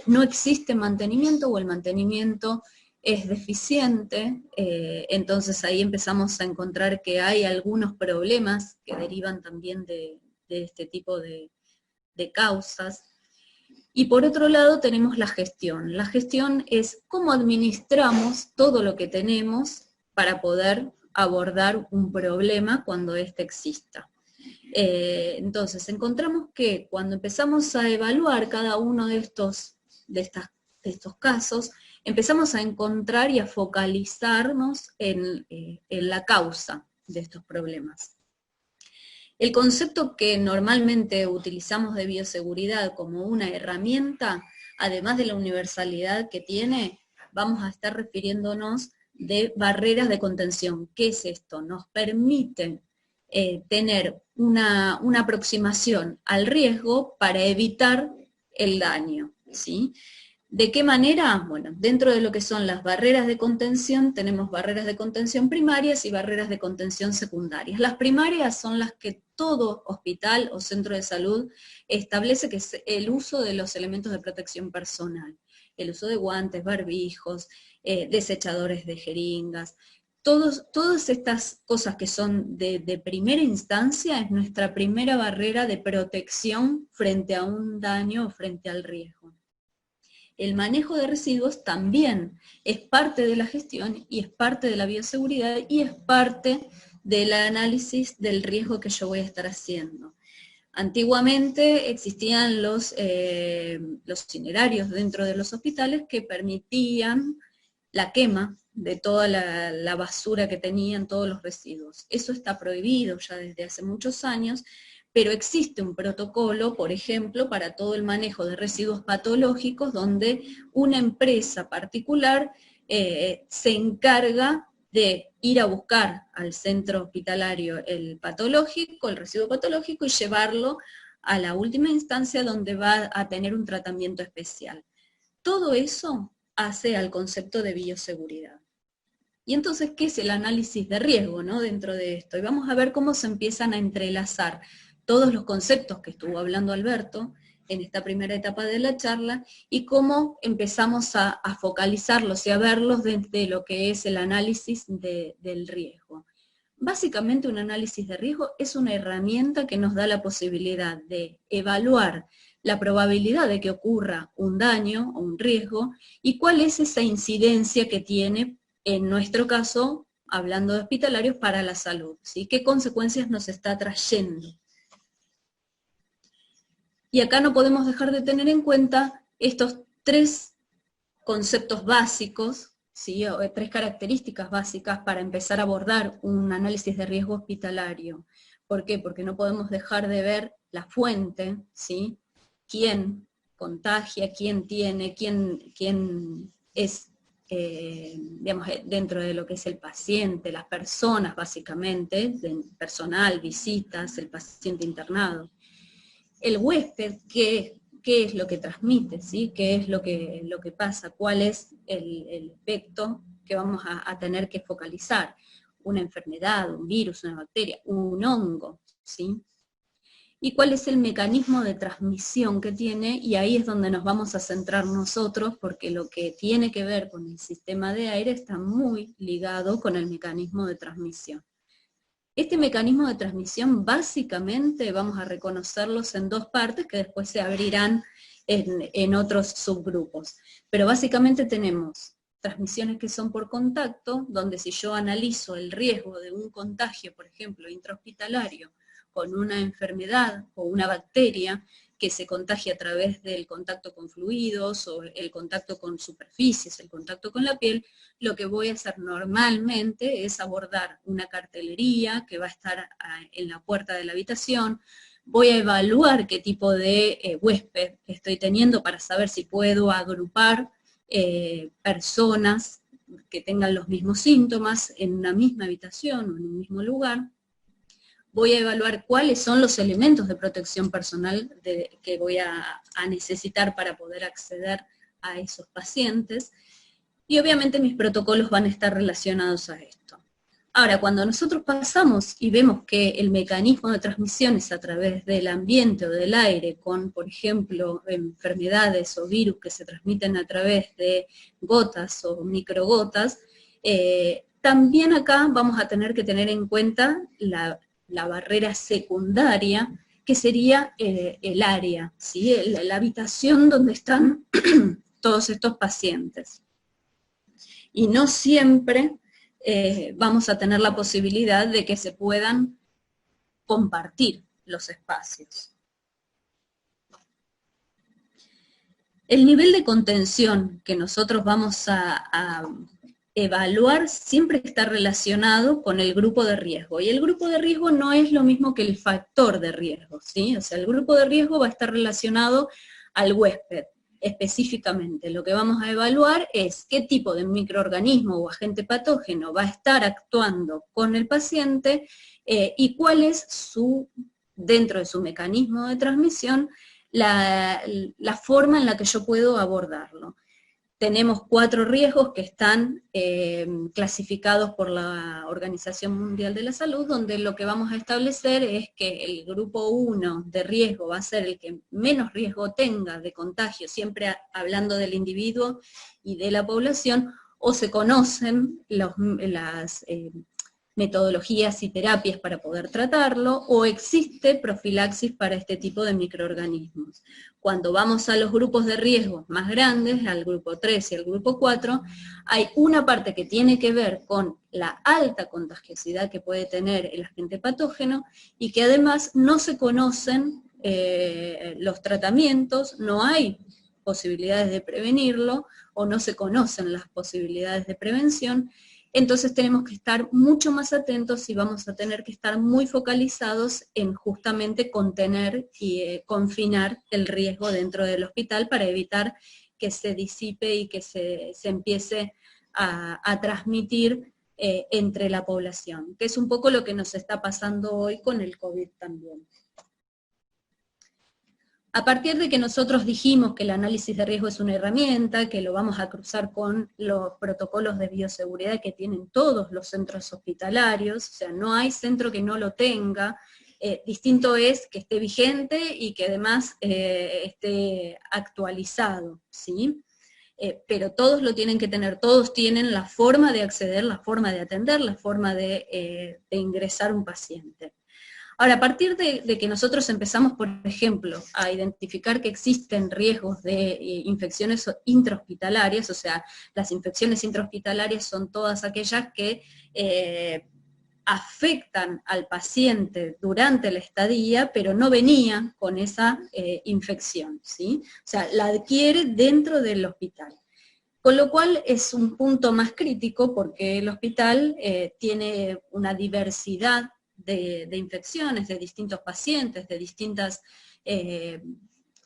No existe mantenimiento o el mantenimiento es deficiente, entonces ahí empezamos a encontrar que hay algunos problemas que derivan también de este tipo de causas. Y por otro lado tenemos la gestión. La gestión es cómo administramos todo lo que tenemos para poder abordar un problema cuando éste exista. Entonces encontramos que cuando empezamos a evaluar cada uno de estos casos, empezamos a encontrar y a focalizarnos en la causa de estos problemas. El concepto que normalmente utilizamos de bioseguridad como una herramienta, además de la universalidad que tiene, vamos a estar refiriéndonos de barreras de contención. ¿Qué es esto? Nos permite tener una aproximación al riesgo para evitar el daño, ¿sí? ¿De qué manera? Bueno, dentro de lo que son las barreras de contención, tenemos barreras de contención primarias y barreras de contención secundarias. Las primarias son las que todo hospital o centro de salud establece, que es el uso de los elementos de protección personal. El uso de guantes, barbijos, desechadores de jeringas. Todas estas cosas que son de primera instancia es nuestra primera barrera de protección frente a un daño o frente al riesgo. El manejo de residuos también es parte de la gestión y es parte de la bioseguridad y es parte del análisis del riesgo que yo voy a estar haciendo. Antiguamente existían los incinerarios dentro de los hospitales que permitían la quema de toda la basura que tenían, todos los residuos. Eso está prohibido ya desde hace muchos años, pero existe un protocolo, por ejemplo, para todo el manejo de residuos patológicos, donde una empresa particular se encarga de ir a buscar al centro hospitalario el residuo patológico, y llevarlo a la última instancia donde va a tener un tratamiento especial. Todo eso hace al concepto de bioseguridad. Y entonces, ¿qué es el análisis de riesgo, ¿no? Dentro de esto? Y vamos a ver cómo se empiezan a entrelazar todos los conceptos que estuvo hablando Alberto en esta primera etapa de la charla, y cómo empezamos a focalizarlos y a verlos desde lo que es el análisis del riesgo. Básicamente un análisis de riesgo es una herramienta que nos da la posibilidad de evaluar la probabilidad de que ocurra un daño o un riesgo, y cuál es esa incidencia que tiene, en nuestro caso, hablando de hospitalarios, para la salud, ¿sí? ¿Qué consecuencias nos está trayendo? Y acá no podemos dejar de tener en cuenta estos tres conceptos básicos, ¿sí? O tres características básicas para empezar a abordar un análisis de riesgo hospitalario. ¿Por qué? Porque no podemos dejar de ver la fuente, ¿sí? Quién contagia, quién tiene, quién es, digamos, dentro de lo que es el paciente, las personas básicamente, personal, visitas, el paciente internado. El huésped, ¿qué es lo que transmite? ¿Sí? ¿Qué es lo que pasa? ¿Cuál es el efecto que vamos a tener que focalizar? Una enfermedad, un virus, una bacteria, un hongo, ¿sí? ¿Y cuál es el mecanismo de transmisión que tiene? Y ahí es donde nos vamos a centrar nosotros, porque lo que tiene que ver con el sistema de aire está muy ligado con el mecanismo de transmisión. Este mecanismo de transmisión básicamente vamos a reconocerlos en dos partes que después se abrirán en otros subgrupos. Pero básicamente tenemos transmisiones que son por contacto, donde si yo analizo el riesgo de un contagio, por ejemplo, intrahospitalario, con una enfermedad o una bacteria, que se contagie a través del contacto con fluidos, o el contacto con superficies, el contacto con la piel, lo que voy a hacer normalmente es abordar una cartelería que va a estar en la puerta de la habitación, voy a evaluar qué tipo de huésped estoy teniendo para saber si puedo agrupar personas que tengan los mismos síntomas en una misma habitación o en un mismo lugar. Voy a evaluar cuáles son los elementos de protección personal que voy a necesitar para poder acceder a esos pacientes, y obviamente mis protocolos van a estar relacionados a esto. Ahora, cuando nosotros pasamos y vemos que el mecanismo de transmisión es a través del ambiente o del aire, con, por ejemplo, enfermedades o virus que se transmiten a través de gotas o microgotas, también acá vamos a tener que tener en cuenta la barrera secundaria, que sería el área, ¿sí? La habitación donde están todos estos pacientes. Y no siempre vamos a tener la posibilidad de que se puedan compartir los espacios. El nivel de contención que nosotros vamos a evaluar siempre está relacionado con el grupo de riesgo, y el grupo de riesgo no es lo mismo que el factor de riesgo, ¿sí? O sea, el grupo de riesgo va a estar relacionado al huésped. Específicamente, lo que vamos a evaluar es qué tipo de microorganismo o agente patógeno va a estar actuando con el paciente y cuál es dentro de su mecanismo de transmisión, la forma en la que yo puedo abordarlo. Tenemos 4 riesgos que están clasificados por la Organización Mundial de la Salud, donde lo que vamos a establecer es que el grupo 1 de riesgo va a ser el que menos riesgo tenga de contagio, siempre hablando del individuo y de la población, o se conocen las metodologías y terapias para poder tratarlo, o existe profilaxis para este tipo de microorganismos. Cuando vamos a los grupos de riesgo más grandes, al grupo 3 y al grupo 4, hay una parte que tiene que ver con la alta contagiosidad que puede tener el agente patógeno, y que además no se conocen los tratamientos, no hay posibilidades de prevenirlo, o no se conocen las posibilidades de prevención. Entonces tenemos que estar mucho más atentos y vamos a tener que estar muy focalizados en justamente contener y confinar el riesgo dentro del hospital para evitar que se disipe y que se empiece a transmitir entre la población, que es un poco lo que nos está pasando hoy con el COVID también. A partir de que nosotros dijimos que el análisis de riesgo es una herramienta, que lo vamos a cruzar con los protocolos de bioseguridad que tienen todos los centros hospitalarios, o sea, no hay centro que no lo tenga, distinto es que esté vigente y que además esté actualizado, ¿sí? Pero todos lo tienen que tener, todos tienen la forma de acceder, la forma de atender, la forma de ingresar un paciente. Ahora, a partir de que nosotros empezamos, por ejemplo, a identificar que existen riesgos de infecciones intrahospitalarias, o sea, las infecciones intrahospitalarias son todas aquellas que afectan al paciente durante la estadía, pero no venía con esa infección, ¿sí? O sea, la adquiere dentro del hospital. Con lo cual es un punto más crítico porque el hospital tiene una diversidad de infecciones, de distintos pacientes, de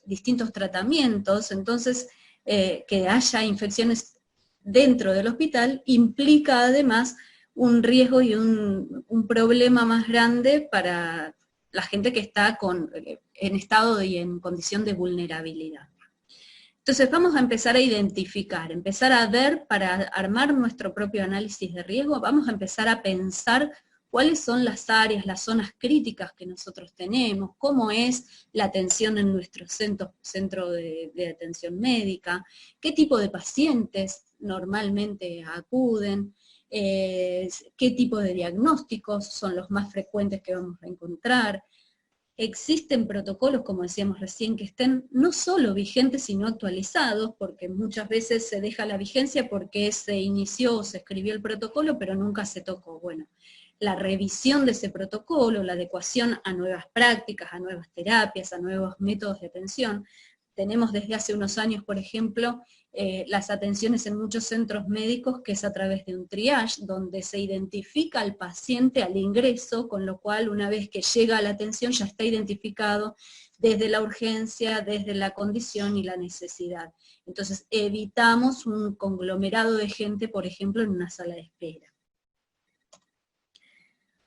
distintos tratamientos, entonces que haya infecciones dentro del hospital implica además un riesgo y un problema más grande para la gente que está en estado y en condición de vulnerabilidad. Entonces vamos a empezar a identificar, empezar a ver, para armar nuestro propio análisis de riesgo, vamos a empezar a pensar cuáles son las áreas, las zonas críticas que nosotros tenemos, cómo es la atención en nuestro centro de atención médica, qué tipo de pacientes normalmente acuden, qué tipo de diagnósticos son los más frecuentes que vamos a encontrar, existen protocolos, como decíamos recién, que estén no solo vigentes, sino actualizados, porque muchas veces se deja la vigencia porque se inició o se escribió el protocolo, pero nunca se tocó. Bueno, la revisión de ese protocolo, la adecuación a nuevas prácticas, a nuevas terapias, a nuevos métodos de atención. Tenemos desde hace unos años, por ejemplo, las atenciones en muchos centros médicos, que es a través de un triage, donde se identifica al paciente al ingreso, con lo cual una vez que llega a la atención ya está identificado desde la urgencia, desde la condición y la necesidad. Entonces evitamos un conglomerado de gente, por ejemplo, en una sala de espera.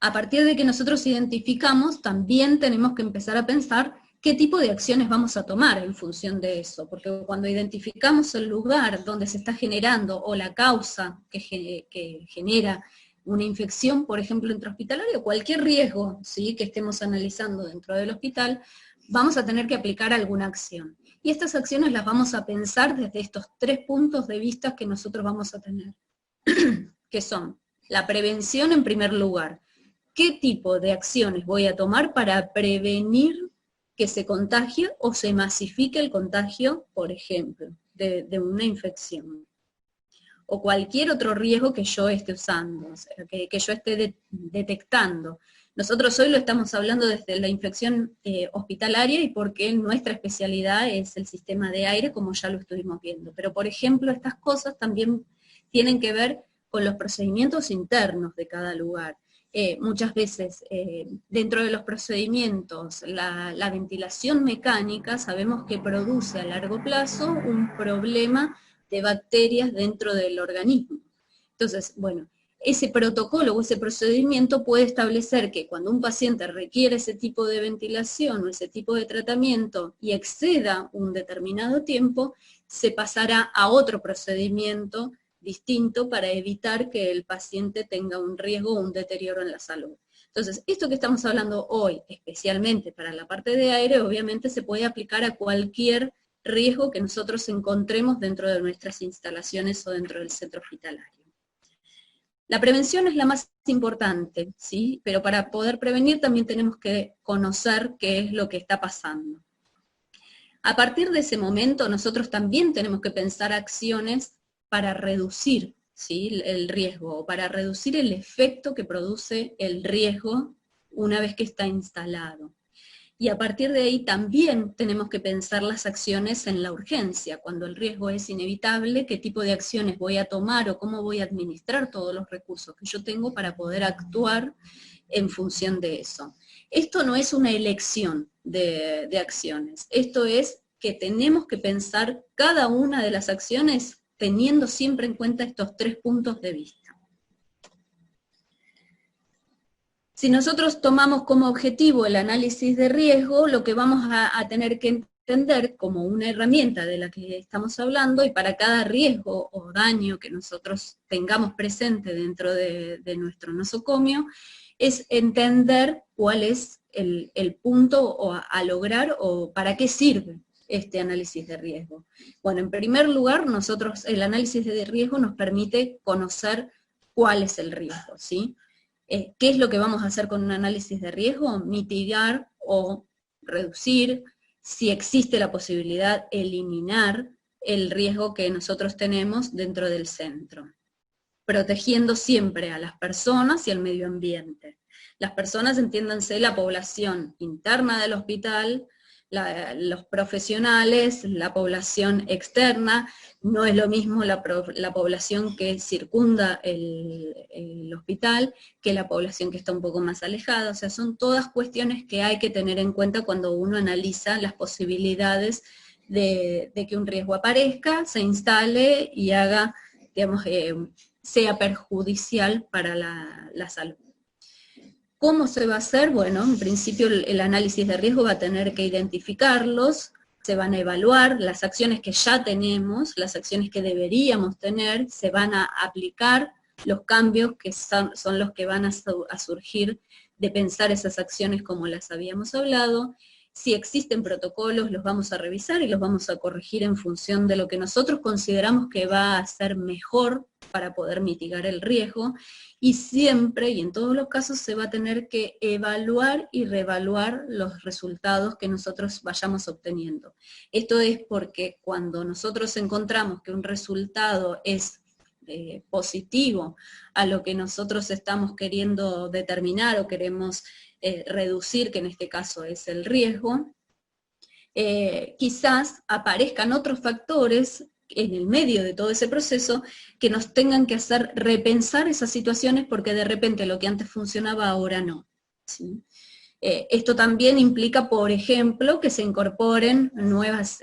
A partir de que nosotros identificamos, también tenemos que empezar a pensar qué tipo de acciones vamos a tomar en función de eso, porque cuando identificamos el lugar donde se está generando o la causa que genera una infección, por ejemplo, intrahospitalaria, o cualquier riesgo, ¿sí?, que estemos analizando dentro del hospital, vamos a tener que aplicar alguna acción. Y estas acciones las vamos a pensar desde estos 3 puntos de vista que nosotros vamos a tener, que son la prevención en primer lugar. ¿Qué tipo de acciones voy a tomar para prevenir que se contagie o se masifique el contagio, por ejemplo, de una infección? O cualquier otro riesgo que yo esté usando, o sea, que yo esté detectando. Nosotros hoy lo estamos hablando desde la infección hospitalaria y porque nuestra especialidad es el sistema de aire, como ya lo estuvimos viendo. Pero, por ejemplo, estas cosas también tienen que ver con los procedimientos internos de cada lugar. Muchas veces dentro de los procedimientos, la ventilación mecánica sabemos que produce a largo plazo un problema de bacterias dentro del organismo. Entonces, bueno, ese protocolo o ese procedimiento puede establecer que cuando un paciente requiere ese tipo de ventilación o ese tipo de tratamiento y exceda un determinado tiempo, se pasará a otro procedimiento distinto para evitar que el paciente tenga un riesgo o un deterioro en la salud. Entonces, esto que estamos hablando hoy, especialmente para la parte de aire, obviamente se puede aplicar a cualquier riesgo que nosotros encontremos dentro de nuestras instalaciones o dentro del centro hospitalario. La prevención es la más importante, ¿sí? Pero para poder prevenir también tenemos que conocer qué es lo que está pasando. A partir de ese momento, nosotros también tenemos que pensar acciones para reducir, ¿sí?, el riesgo, o para reducir el efecto que produce el riesgo una vez que está instalado. Y a partir de ahí también tenemos que pensar las acciones en la urgencia, cuando el riesgo es inevitable, qué tipo de acciones voy a tomar o cómo voy a administrar todos los recursos que yo tengo para poder actuar en función de eso. Esto no es una elección de acciones, esto es que tenemos que pensar cada una de las acciones teniendo siempre en cuenta estos 3 puntos de vista. Si nosotros tomamos como objetivo el análisis de riesgo, lo que vamos a tener que entender como una herramienta de la que estamos hablando, y para cada riesgo o daño que nosotros tengamos presente dentro de nuestro nosocomio, es entender cuál es el punto a lograr o para qué sirve este análisis de riesgo. Bueno, en primer lugar, el análisis de riesgo nos permite conocer cuál es el riesgo, ¿sí? ¿Qué es lo que vamos a hacer con un análisis de riesgo? Mitigar o reducir, si existe la posibilidad, eliminar el riesgo que nosotros tenemos dentro del centro, protegiendo siempre a las personas y al medio ambiente. Las personas, entiéndanse, la población interna del hospital, los profesionales, la población externa. No es lo mismo la población que circunda el hospital que la población que está un poco más alejada. O sea, son todas cuestiones que hay que tener en cuenta cuando uno analiza las posibilidades de que un riesgo aparezca, se instale y haga, digamos, sea perjudicial para la salud. ¿Cómo se va a hacer? Bueno, en principio el análisis de riesgo va a tener que identificarlos, se van a evaluar las acciones que ya tenemos, las acciones que deberíamos tener, se van a aplicar los cambios que son los que van a surgir de pensar esas acciones como las habíamos hablado, Si existen protocolos, los vamos a revisar y los vamos a corregir en función de lo que nosotros consideramos que va a ser mejor para poder mitigar el riesgo, y siempre, y en todos los casos, se va a tener que evaluar y reevaluar los resultados que nosotros vayamos obteniendo. Esto es porque cuando nosotros encontramos que un resultado es positivo a lo que nosotros estamos queriendo determinar o queremos reducir, que en este caso es el riesgo, quizás aparezcan otros factores en el medio de todo ese proceso que nos tengan que hacer repensar esas situaciones porque de repente lo que antes funcionaba ahora no, ¿sí? Esto también implica, por ejemplo, que se incorporen nuevas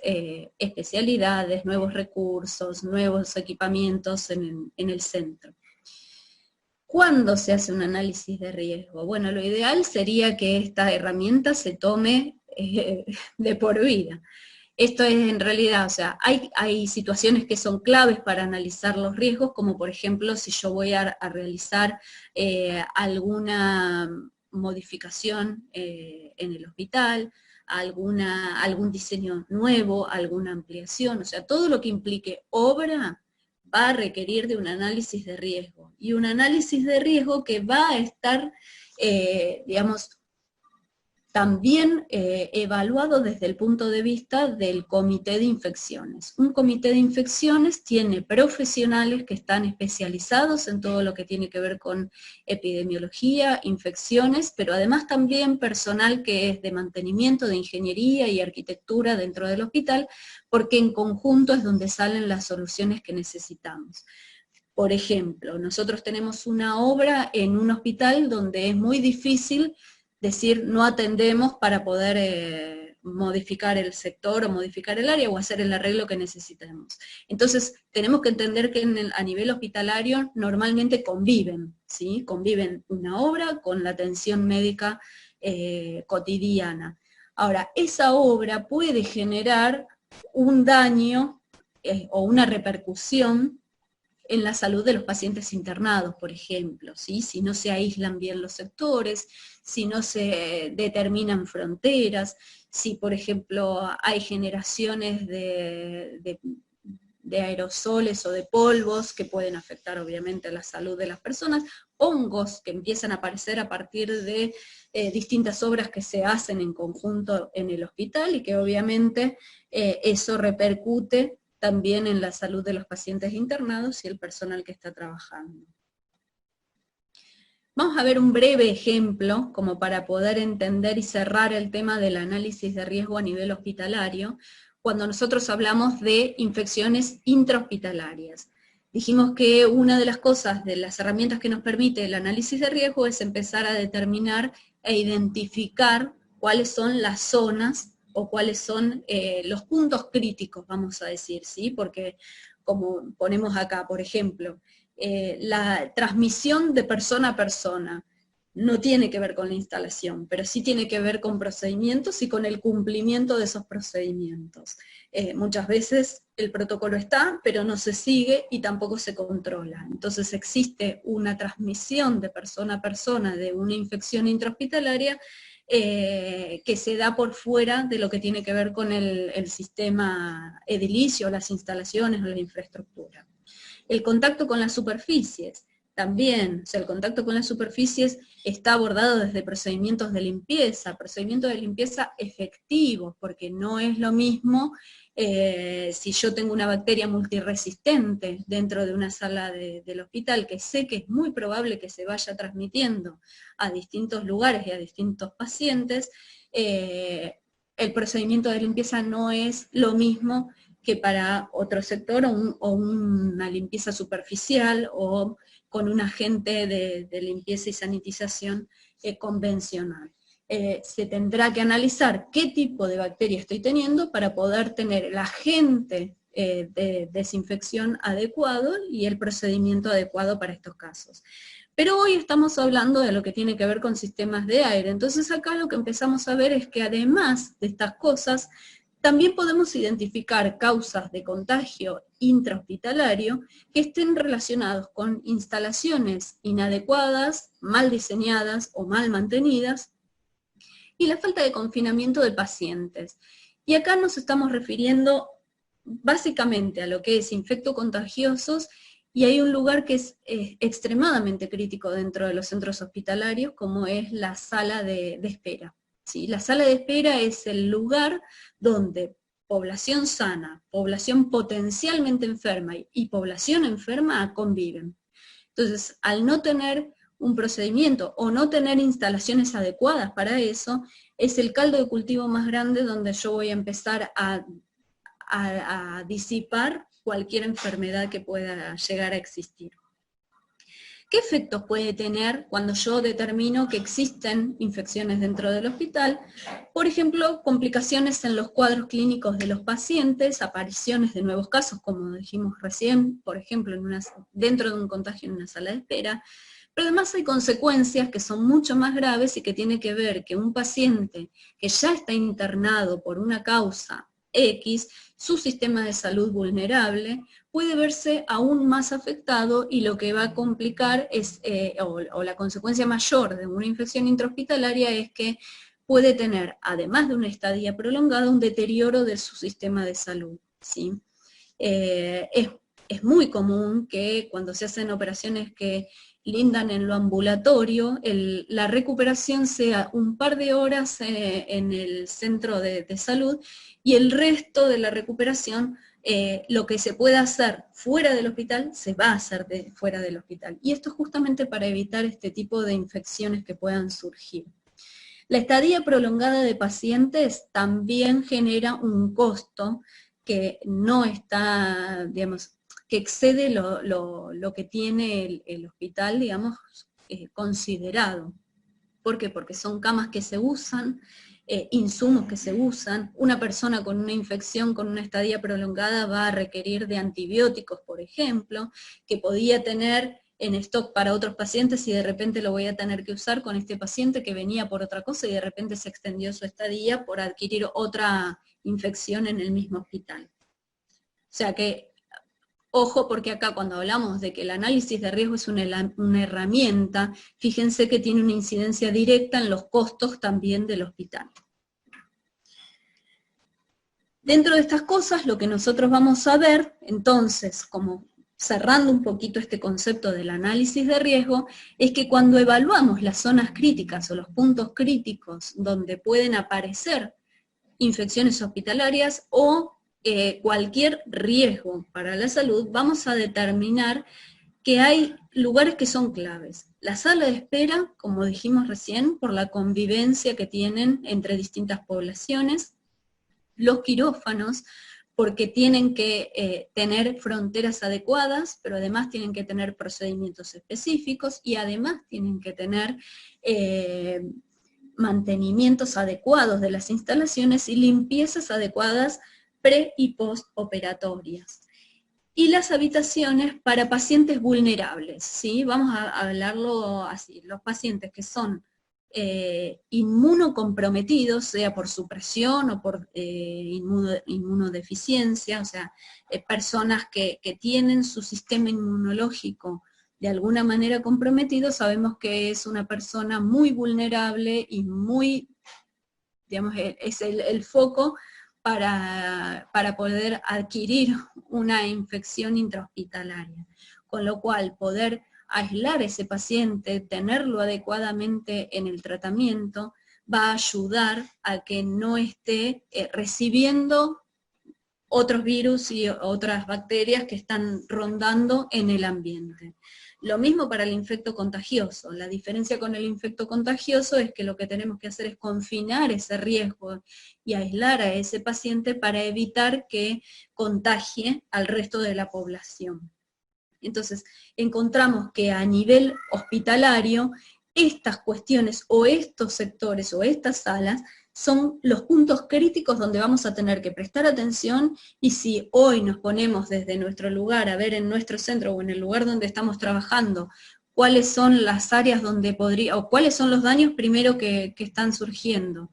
especialidades, nuevos recursos, nuevos equipamientos en el centro. ¿Cuándo se hace un análisis de riesgo? Bueno, lo ideal sería que esta herramienta se tome de por vida. Esto es en realidad, o sea, hay situaciones que son claves para analizar los riesgos, como por ejemplo si yo voy a realizar alguna modificación en el hospital, algún diseño nuevo, alguna ampliación, o sea, todo lo que implique obra va a requerir de un análisis de riesgo, y un análisis de riesgo que va a estar, digamos, también evaluado desde el punto de vista del comité de infecciones. Un comité de infecciones tiene profesionales que están especializados en todo lo que tiene que ver con epidemiología, infecciones, pero además también personal que es de mantenimiento, de ingeniería y arquitectura dentro del hospital, porque en conjunto es donde salen las soluciones que necesitamos. Por ejemplo, nosotros tenemos una obra en un hospital donde es muy difícil decir no atendemos para poder modificar el sector o modificar el área o hacer el arreglo que necesitemos. Entonces tenemos que entender que a nivel hospitalario normalmente conviven, ¿sí? Conviven una obra con la atención médica cotidiana. Ahora, esa obra puede generar un daño o una repercusión en la salud de los pacientes internados, por ejemplo, ¿sí? Si no se aíslan bien los sectores, si no se determinan fronteras, si por ejemplo hay generaciones de aerosoles o de polvos que pueden afectar obviamente la salud de las personas, hongos que empiezan a aparecer a partir de distintas obras que se hacen en conjunto en el hospital y que obviamente eso repercute también en la salud de los pacientes internados y el personal que está trabajando. Vamos a ver un breve ejemplo, como para poder entender y cerrar el tema del análisis de riesgo a nivel hospitalario, cuando nosotros hablamos de infecciones intrahospitalarias. Dijimos que una de las cosas, de las herramientas que nos permite el análisis de riesgo es empezar a determinar e identificar cuáles son las zonas o cuáles son los puntos críticos, vamos a decir, ¿sí? Porque, como ponemos acá, por ejemplo, la transmisión de persona a persona no tiene que ver con la instalación, pero sí tiene que ver con procedimientos y con el cumplimiento de esos procedimientos. Muchas veces el protocolo está, pero no se sigue y tampoco se controla. Entonces existe una transmisión de persona a persona de una infección intrahospitalaria que se da por fuera de lo que tiene que ver con el sistema edilicio, las instalaciones o la infraestructura. El contacto con las superficies, también, o sea, el contacto con las superficies está abordado desde procedimientos de limpieza efectivos, porque no es lo mismo si yo tengo una bacteria multiresistente dentro de una sala del hospital, que sé que es muy probable que se vaya transmitiendo a distintos lugares y a distintos pacientes, el procedimiento de limpieza no es lo mismo que para otro sector o una limpieza superficial o con un agente de limpieza y sanitización convencional. Se tendrá que analizar qué tipo de bacteria estoy teniendo para poder tener el agente de desinfección adecuado y el procedimiento adecuado para estos casos. Pero hoy estamos hablando de lo que tiene que ver con sistemas de aire, entonces acá lo que empezamos a ver es que además de estas cosas, también podemos identificar causas de contagio intrahospitalario que estén relacionados con instalaciones inadecuadas, mal diseñadas o mal mantenidas, y la falta de confinamiento de pacientes. Y acá nos estamos refiriendo básicamente a lo que es infectocontagiosos, y hay un lugar que es extremadamente crítico dentro de los centros hospitalarios, como es la sala de espera. ¿Sí? La sala de espera es el lugar donde población sana, población potencialmente enferma y población enferma conviven. Entonces, al no tener un procedimiento o no tener instalaciones adecuadas para eso, es el caldo de cultivo más grande donde yo voy a empezar a disipar cualquier enfermedad que pueda llegar a existir. ¿Qué efectos puede tener cuando yo determino que existen infecciones dentro del hospital? Por ejemplo, complicaciones en los cuadros clínicos de los pacientes, apariciones de nuevos casos, como dijimos recién, por ejemplo, dentro de un contagio en una sala de espera, pero además hay consecuencias que son mucho más graves y que tiene que ver que un paciente que ya está internado por una causa X, su sistema de salud vulnerable, puede verse aún más afectado, y lo que va a complicar es, o la consecuencia mayor de una infección intrahospitalaria es que puede tener, además de una estadía prolongada, un deterioro de su sistema de salud, ¿sí? Es muy común que cuando se hacen operaciones que lindan en lo ambulatorio, la recuperación sea un par de horas en el centro de salud, y el resto de la recuperación, lo que se pueda hacer fuera del hospital, se va a hacer fuera del hospital. Y esto es justamente para evitar este tipo de infecciones que puedan surgir. La estadía prolongada de pacientes también genera un costo que no está, digamos, que excede lo que tiene el hospital, digamos, considerado. ¿Por qué? Porque son camas que se usan, insumos que se usan. Una persona con una infección, con una estadía prolongada, va a requerir de antibióticos, por ejemplo, que podía tener en stock para otros pacientes, y de repente lo voy a tener que usar con este paciente que venía por otra cosa y de repente se extendió su estadía por adquirir otra infección en el mismo hospital. O sea que, ojo, porque acá cuando hablamos de que el análisis de riesgo es una herramienta, fíjense que tiene una incidencia directa en los costos también del hospital. Dentro de estas cosas, lo que nosotros vamos a ver, entonces, como cerrando un poquito este concepto del análisis de riesgo, es que cuando evaluamos las zonas críticas o los puntos críticos donde pueden aparecer infecciones hospitalarias o cualquier riesgo para la salud, vamos a determinar que hay lugares que son claves. La sala de espera, como dijimos recién, por la convivencia que tienen entre distintas poblaciones. Los quirófanos, porque tienen que tener fronteras adecuadas, pero además tienen que tener procedimientos específicos, y además tienen que tener mantenimientos adecuados de las instalaciones y limpiezas adecuadas pre- y postoperatorias. Y las habitaciones para pacientes vulnerables, ¿sí? Vamos a hablarlo así, los pacientes que son inmunocomprometidos, sea por supresión o por inmunodeficiencia, o sea, personas que tienen su sistema inmunológico de alguna manera comprometido, sabemos que es una persona muy vulnerable y muy, digamos, es el foco para poder adquirir una infección intrahospitalaria. Con lo cual, poder aislar a ese paciente, tenerlo adecuadamente en el tratamiento, va a ayudar a que no esté recibiendo otros virus y otras bacterias que están rondando en el ambiente. Lo mismo para el infecto contagioso. La diferencia con el infecto contagioso es que lo que tenemos que hacer es confinar ese riesgo y aislar a ese paciente para evitar que contagie al resto de la población. Entonces, encontramos que a nivel hospitalario, estas cuestiones o estos sectores o estas salas son los puntos críticos donde vamos a tener que prestar atención, y si hoy nos ponemos desde nuestro lugar a ver en nuestro centro o en el lugar donde estamos trabajando cuáles son las áreas donde podría, o cuáles son los daños primero que están surgiendo,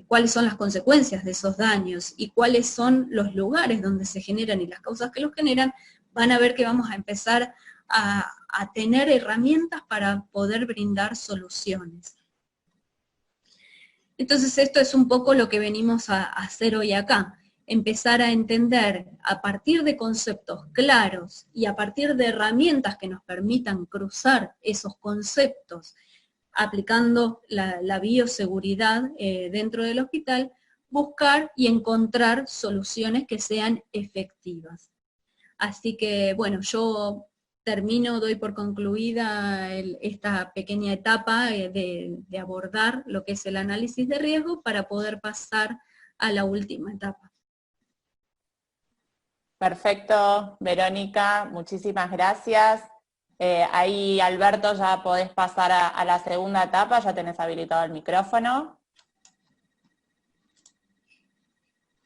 cuáles son las consecuencias de esos daños y cuáles son los lugares donde se generan y las causas que los generan, van a ver que vamos a empezar a tener herramientas para poder brindar soluciones. Entonces esto es un poco lo que venimos a hacer hoy acá, empezar a entender a partir de conceptos claros y a partir de herramientas que nos permitan cruzar esos conceptos aplicando la bioseguridad dentro del hospital, buscar y encontrar soluciones que sean efectivas. Así que, bueno, yo termino, doy por concluida esta pequeña etapa de abordar lo que es el análisis de riesgo para poder pasar a la última etapa. Perfecto, Verónica, muchísimas gracias. Ahí, Alberto, ya podés pasar a la segunda etapa, ya tenés habilitado el micrófono.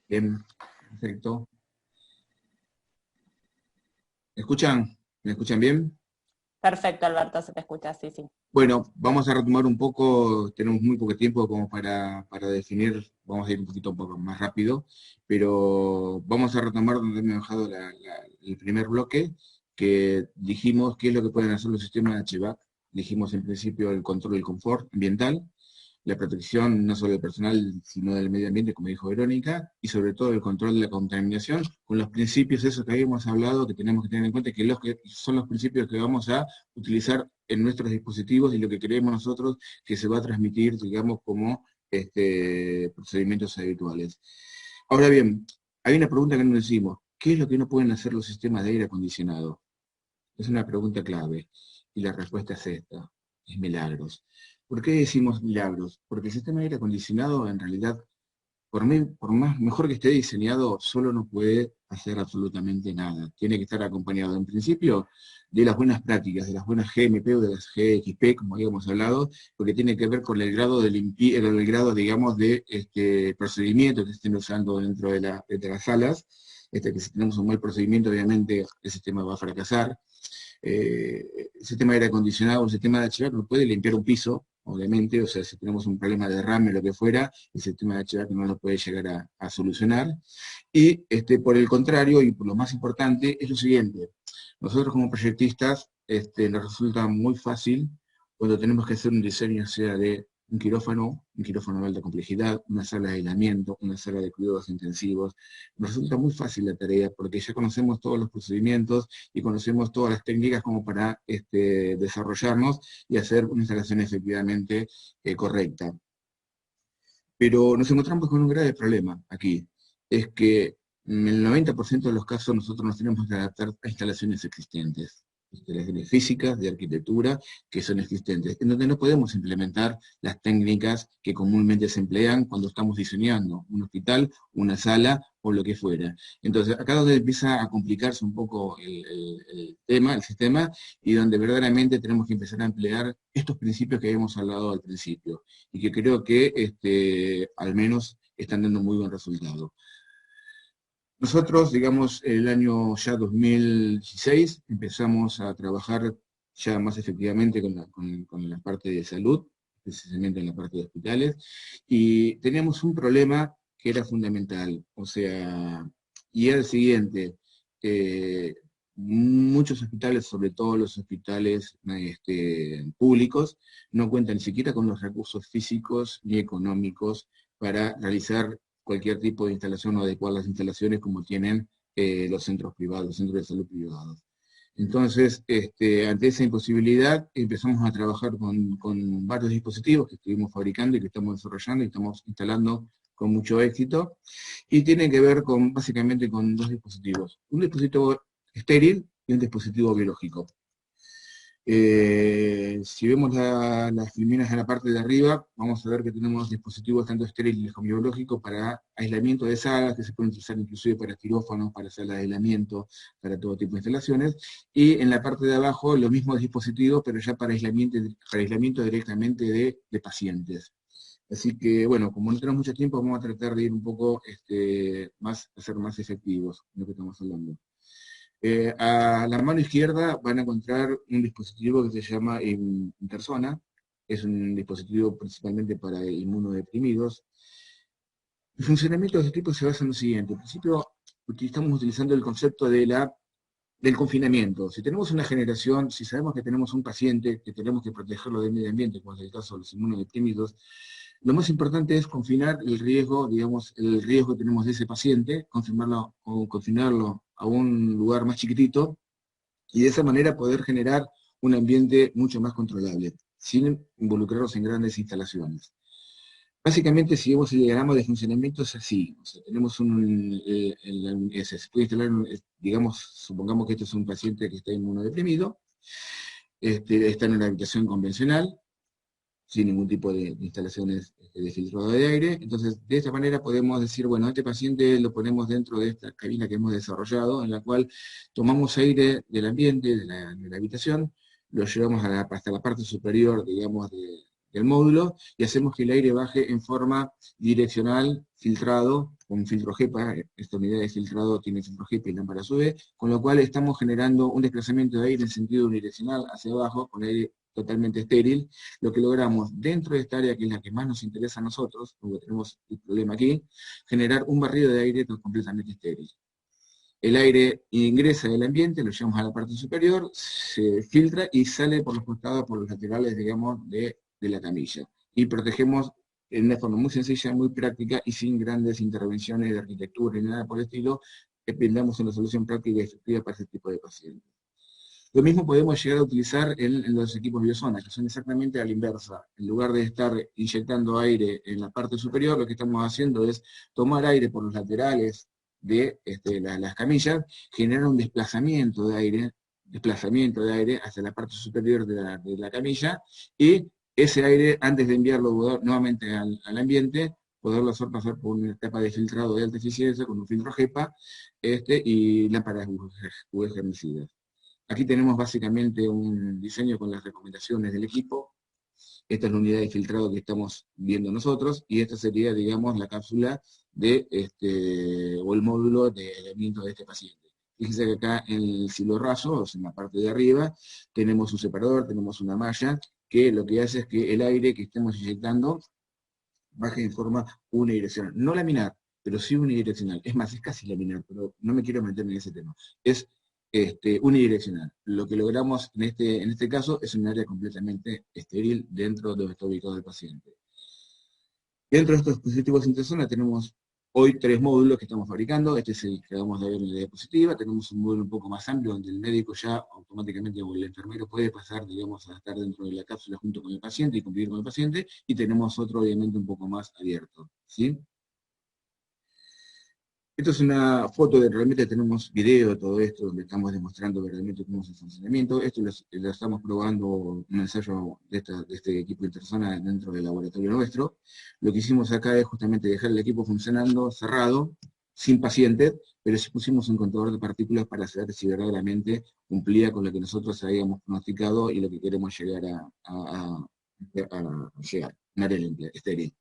Bien, perfecto. ¿Me escuchan? ¿Me escuchan bien? Perfecto, Alberto, se te escucha, sí, sí. Bueno, vamos a retomar un poco, tenemos muy poco tiempo como para definir, vamos a ir un poco más rápido, pero vamos a retomar donde hemos dejado el primer bloque, que dijimos qué es lo que pueden hacer los sistemas de HVAC. Dijimos en principio el control del confort ambiental, la protección no solo del personal, sino del medio ambiente, como dijo Verónica, y sobre todo el control de la contaminación, con los principios esos que habíamos hablado, que tenemos que tener en cuenta, que son los principios que vamos a utilizar en nuestros dispositivos y lo que creemos nosotros que se va a transmitir, digamos, como procedimientos habituales. Ahora bien, hay una pregunta que nos decimos, ¿qué es lo que no pueden hacer los sistemas de aire acondicionado? Es una pregunta clave, y la respuesta es esta, es milagros. ¿Por qué decimos milagros? Porque el sistema de aire acondicionado, en realidad, por más mejor que esté diseñado, solo no puede hacer absolutamente nada. Tiene que estar acompañado, en principio, de las buenas prácticas, de las buenas GMP o de las GXP, como habíamos hablado, porque tiene que ver con el grado de el grado, digamos, de procedimiento que se estén usando dentro de las salas. Que si tenemos un mal procedimiento, obviamente, el sistema va a fracasar. El sistema de aire acondicionado, un sistema de HVAC no puede limpiar un piso, obviamente, o sea, si tenemos un problema de derrame o lo que fuera, el sistema de HVAC no lo puede llegar a solucionar. Y por el contrario, y por lo más importante, es lo siguiente. Nosotros como proyectistas nos resulta muy fácil cuando tenemos que hacer un diseño, sea de un quirófano de alta complejidad, una sala de aislamiento, una sala de cuidados intensivos. Nos resulta muy fácil la tarea porque ya conocemos todos los procedimientos y conocemos todas las técnicas como para desarrollarnos y hacer una instalación efectivamente correcta. Pero nos encontramos con un grave problema aquí, es que en el 90% de los casos nosotros nos tenemos que adaptar a instalaciones existentes, instalaciones físicas, de arquitectura, que son existentes, en donde no podemos implementar las técnicas que comúnmente se emplean cuando estamos diseñando un hospital, una sala o lo que fuera. Entonces, acá es donde empieza a complicarse un poco el tema, el sistema, y donde verdaderamente tenemos que empezar a emplear estos principios que habíamos hablado al principio, y que creo que al menos están dando muy buen resultado. Nosotros, digamos, el año ya 2016 empezamos a trabajar ya más efectivamente con la parte de salud, precisamente en la parte de hospitales, y teníamos un problema que era fundamental, o sea, y era el siguiente, muchos hospitales, sobre todo los hospitales públicos, no cuentan ni siquiera con los recursos físicos ni económicos para realizar cualquier tipo de instalación o adecuar las instalaciones como tienen los centros privados, los centros de salud privados. Entonces, ante esa imposibilidad, empezamos a trabajar con varios dispositivos que estuvimos fabricando y que estamos desarrollando y estamos instalando con mucho éxito, y tienen que ver básicamente con dos dispositivos. Un dispositivo estéril y un dispositivo biológico. Si vemos las filminas en la parte de arriba, vamos a ver que tenemos dispositivos tanto estériles como biológicos para aislamiento de salas, que se pueden utilizar inclusive para quirófanos, para salas de aislamiento, para todo tipo de instalaciones, y en la parte de abajo los mismos dispositivos, pero ya para aislamiento directamente de pacientes. Así que, bueno, como no tenemos mucho tiempo, vamos a tratar de ir un poco a ser más efectivos en lo que estamos hablando. A la mano izquierda van a encontrar un dispositivo que se llama Intersona. Es un dispositivo principalmente para inmunodeprimidos. El funcionamiento de este tipo se basa en lo siguiente. En principio, estamos utilizando el concepto del confinamiento. Si tenemos una generación, si sabemos que tenemos un paciente que tenemos que protegerlo del medio ambiente, como es el caso de los inmunodeprimidos, Lo más importante es confinar el riesgo, digamos, el riesgo que tenemos de ese paciente, confirmarlo o confinarlo a un lugar más chiquitito, y de esa manera poder generar un ambiente mucho más controlable, sin involucrarnos en grandes instalaciones. Básicamente, si vemos el diagrama de funcionamiento, es así. O sea, tenemos se puede instalar, digamos, supongamos que este es un paciente que está inmunodeprimido, está en una habitación convencional, sin ningún tipo de instalaciones de filtrado de aire. Entonces, de esta manera podemos decir, bueno, este paciente lo ponemos dentro de esta cabina que hemos desarrollado, en la cual tomamos aire del ambiente, de la habitación, lo llevamos hasta la parte superior, digamos, del módulo, y hacemos que el aire baje en forma direccional, filtrado, con un filtro HEPA. Esta unidad de filtrado tiene filtro HEPA y lámpara UV, con lo cual estamos generando un desplazamiento de aire en sentido unidireccional hacia abajo, con aire totalmente estéril. Lo que logramos dentro de esta área, que es la que más nos interesa a nosotros, porque tenemos el problema aquí, generar un barrido de aire completamente estéril. El aire ingresa del ambiente, lo llevamos a la parte superior, se filtra y sale por los costados, por los laterales, digamos, de la camilla. Y protegemos en una forma muy sencilla, muy práctica y sin grandes intervenciones de arquitectura ni nada por el estilo, que brindamos una solución práctica y efectiva para este tipo de pacientes. Lo mismo podemos llegar a utilizar en los equipos Biosona, que son exactamente a la inversa. En lugar de estar inyectando aire en la parte superior, lo que estamos haciendo es tomar aire por los laterales de las camillas, generar un desplazamiento de aire hacia la parte superior de la camilla, y ese aire, antes de enviarlo nuevamente al ambiente, poderlo hacer pasar por una etapa de filtrado de alta eficiencia con un filtro HEPA y lámparas UV germicidas. Aquí tenemos básicamente un diseño con las recomendaciones del equipo. Esta es la unidad de filtrado que estamos viendo nosotros, y esta sería, digamos, la cápsula o el módulo de aislamiento de este paciente. Fíjense que acá en el silo raso, o sea, en la parte de arriba, tenemos un separador, tenemos una malla, que lo que hace es que el aire que estemos inyectando baje en forma unidireccional. No laminar, pero sí unidireccional. Es más, es casi laminar, pero no me quiero meter en ese tema. Es unidireccional. Lo que logramos en este caso es un área completamente estéril dentro de donde está ubicado el paciente. Dentro de estos dispositivos interzona tenemos hoy 3 módulos que estamos fabricando. Este es el que acabamos de ver en la diapositiva. Tenemos un módulo un poco más amplio donde el médico ya automáticamente, o el enfermero, puede pasar, digamos, a estar dentro de la cápsula junto con el paciente y convivir con el paciente, y tenemos otro obviamente un poco más abierto, ¿sí? Esto es una foto de, realmente tenemos video de todo esto, donde estamos demostrando realmente cómo es el funcionamiento. Esto lo estamos probando, un ensayo de este equipo interzona dentro del laboratorio nuestro. Lo que hicimos acá es justamente dejar el equipo funcionando cerrado, sin pacientes, pero sí pusimos un contador de partículas para saber si verdaderamente cumplía con lo que nosotros habíamos pronosticado y lo que queremos llegar a llegar, un área limpia, estéril.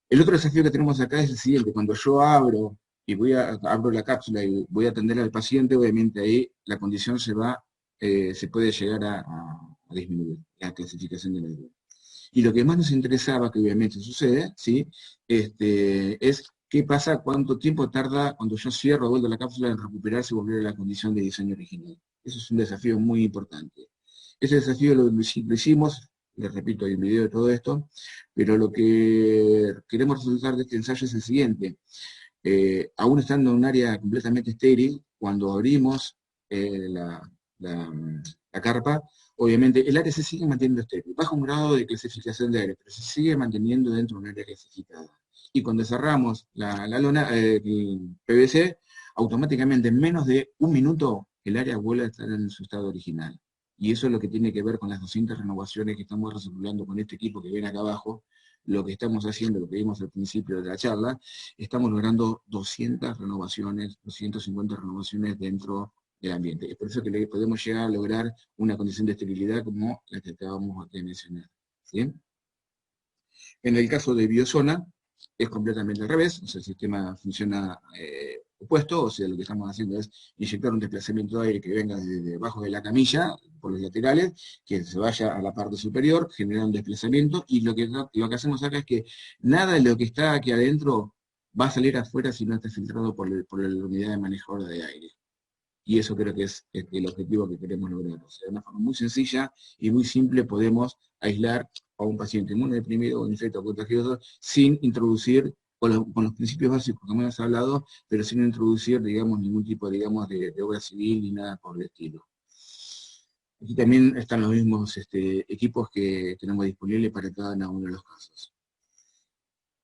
El otro desafío que tenemos acá es el siguiente: cuando yo abro la cápsula y voy a atender al paciente, obviamente ahí la condición se puede llegar a disminuir, la clasificación del aire. Y lo que más nos interesaba, que obviamente sucede, ¿sí? Es qué pasa, cuánto tiempo tarda cuando yo cierro, vuelvo a la cápsula, en recuperarse y volver a la condición de diseño original. Eso es un desafío muy importante. Ese desafío lo hicimos, les repito, hay un video de todo esto, pero lo que queremos resaltar de este ensayo es el siguiente. Aún estando en un área completamente estéril, cuando abrimos la carpa, obviamente el área se sigue manteniendo estéril, bajo un grado de clasificación de área, pero se sigue manteniendo dentro de un área clasificada. Y cuando cerramos la lona, el PVC, automáticamente en menos de un minuto el área vuelve a estar en su estado original. Y eso es lo que tiene que ver con las 200 renovaciones que estamos recirculando con este equipo que ven acá abajo. Lo que estamos haciendo, lo que vimos al principio de la charla, estamos logrando 200 renovaciones, 250 renovaciones dentro del ambiente. Es por eso que podemos llegar a lograr una condición de esterilidad como la que acabamos de mencionar, ¿sí? En el caso de Biosona, es completamente al revés, o sea, el sistema funciona opuesto, o sea, lo que estamos haciendo es inyectar un desplazamiento de aire que venga desde debajo de la camilla, por los laterales, que se vaya a la parte superior, genera un desplazamiento, y lo que hacemos acá es que nada de lo que está aquí adentro va a salir afuera si no está filtrado por la unidad de manejadora de aire. Y eso creo que es el objetivo que queremos lograr. O sea, de una forma muy sencilla y muy simple podemos aislar a un paciente inmunodeprimido o infecto contagioso sin introducir, con los principios básicos que hemos hablado, pero sin introducir, digamos, ningún tipo, digamos, de obra civil ni nada por el estilo. Aquí también están los mismos equipos que tenemos disponibles para cada uno de los casos.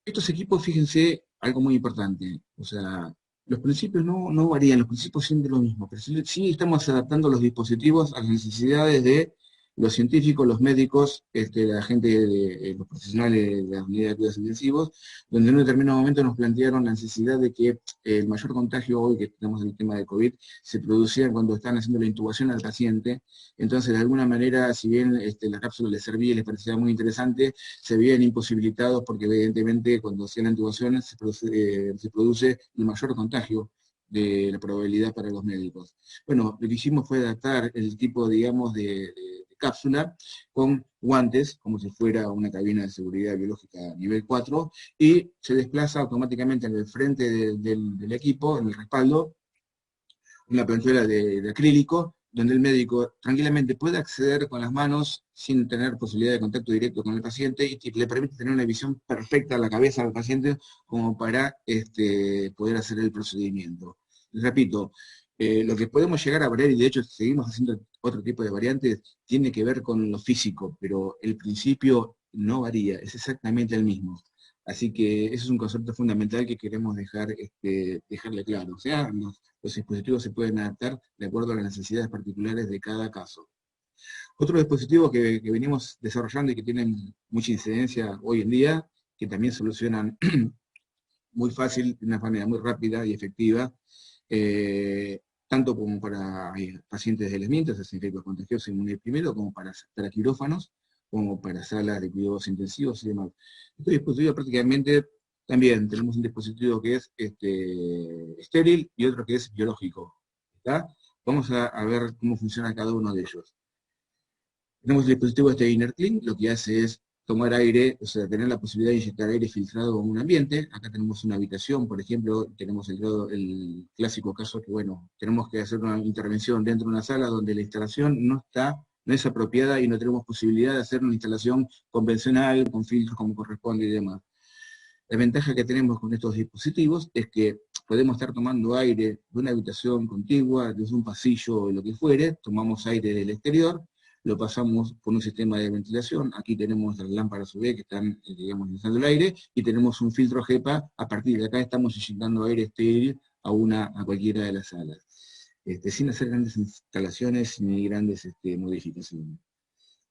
Estos equipos, fíjense, algo muy importante, o sea, los principios no varían, los principios siempre lo mismo, pero sí estamos adaptando los dispositivos a las necesidades de los científicos, los médicos, la gente, los profesionales de las unidades de cuidados intensivos, donde en un determinado momento nos plantearon la necesidad de que el mayor contagio hoy que tenemos en el tema de COVID se producía cuando están haciendo la intubación al paciente. Entonces, de alguna manera, si bien la cápsula les servía y les parecía muy interesante, se veían imposibilitados porque evidentemente cuando hacían la intubación se produce el mayor contagio de la probabilidad para los médicos. Bueno, lo que hicimos fue adaptar el tipo, digamos, de cápsula con guantes, como si fuera una cabina de seguridad biológica nivel 4, y se desplaza automáticamente en el frente del equipo, en el respaldo, una planchuela de acrílico, donde el médico tranquilamente puede acceder con las manos sin tener posibilidad de contacto directo con el paciente y le permite tener una visión perfecta a la cabeza del paciente como para poder hacer el procedimiento. Les repito, lo que podemos llegar a variar, y de hecho seguimos haciendo otro tipo de variantes, tiene que ver con lo físico, pero el principio no varía, es exactamente el mismo. Así que ese es un concepto fundamental que queremos dejarle claro. O sea, los dispositivos se pueden adaptar de acuerdo a las necesidades particulares de cada caso. Otro dispositivo que venimos desarrollando y que tienen mucha incidencia hoy en día, que también solucionan muy fácil, de una manera muy rápida y efectiva, tanto como para pacientes de aislamiento, infectos contagiosos inmunodeprimidos, como para quirófanos, como para salas de cuidados intensivos y demás. Este dispositivo prácticamente también tenemos un dispositivo que es estéril y otro que es biológico. ¿Está? Vamos a ver cómo funciona cada uno de ellos. Tenemos el dispositivo InnerClean, lo que hace es tomar aire, o sea, tener la posibilidad de inyectar aire filtrado en un ambiente. Acá tenemos una habitación, por ejemplo, tenemos el clásico caso que, bueno, tenemos que hacer una intervención dentro de una sala donde la instalación no es apropiada y no tenemos posibilidad de hacer una instalación convencional, con filtros como corresponde y demás. La ventaja que tenemos con estos dispositivos es que podemos estar tomando aire de una habitación contigua, desde un pasillo o lo que fuere, tomamos aire del exterior, lo pasamos por un sistema de ventilación, aquí tenemos las lámparas UV que están, digamos, ingresando el aire, y tenemos un filtro HEPA, a partir de acá estamos inyectando aire estéril a cualquiera de las salas, sin hacer grandes instalaciones ni grandes modificaciones.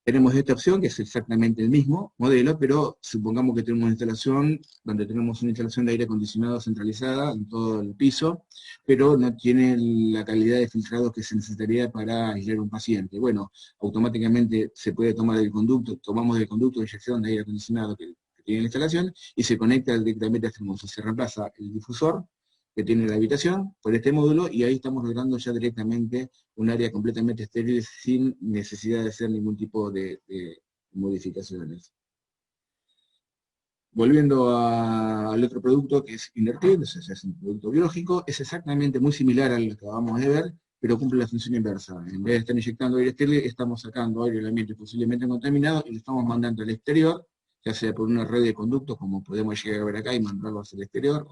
Tenemos esta opción, que es exactamente el mismo modelo, pero supongamos que tenemos una instalación donde tenemos una instalación de aire acondicionado centralizada en todo el piso, pero no tiene la calidad de filtrado que se necesitaría para aislar un paciente. Bueno, automáticamente se puede tomar el conducto, tomamos el conducto de inyección de aire acondicionado que tiene la instalación y se conecta directamente a este módulo. Se reemplaza el difusor que tiene la habitación por este módulo, y ahí estamos logrando ya directamente un área completamente estéril sin necesidad de hacer ningún tipo de modificaciones. Volviendo al otro producto que es InnerClean, es un producto biológico, es exactamente muy similar al que acabamos de ver, pero cumple la función inversa. En vez de estar inyectando aire estéril, estamos sacando aire del ambiente posiblemente contaminado y lo estamos mandando al exterior, ya sea por una red de conductos, como podemos llegar a ver acá, y mandarlo hacia el exterior,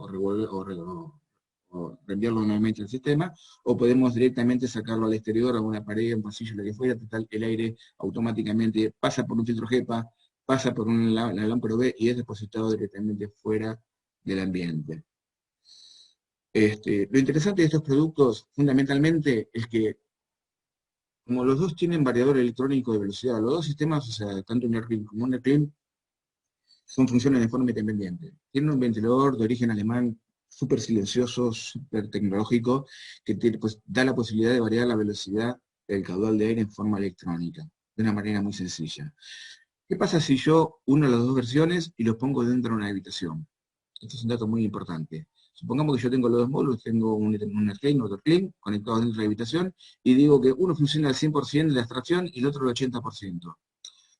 o reenviarlo nuevamente al sistema, o podemos directamente sacarlo al exterior, a una pared, a un pasillo, lo que fuera, total, el aire automáticamente pasa por un filtro HEPA, pasa por la lámpara UV y es depositado directamente fuera del ambiente. Lo interesante de estos productos, fundamentalmente, es que como los dos tienen variador electrónico de velocidad, los dos sistemas, o sea, tanto InnerClean como InnerClean, funcionan de forma independiente. Tienen un ventilador de origen alemán súper silencioso, súper tecnológico, que da la posibilidad de variar la velocidad del caudal de aire en forma electrónica, de una manera muy sencilla. ¿Qué pasa si yo uno las dos versiones y los pongo dentro de una habitación? Esto es un dato muy importante. Supongamos que yo tengo los dos módulos, tengo un InnerClean, otro Clean, conectados dentro de la habitación, y digo que uno funciona al 100% de la extracción y el otro al 80%.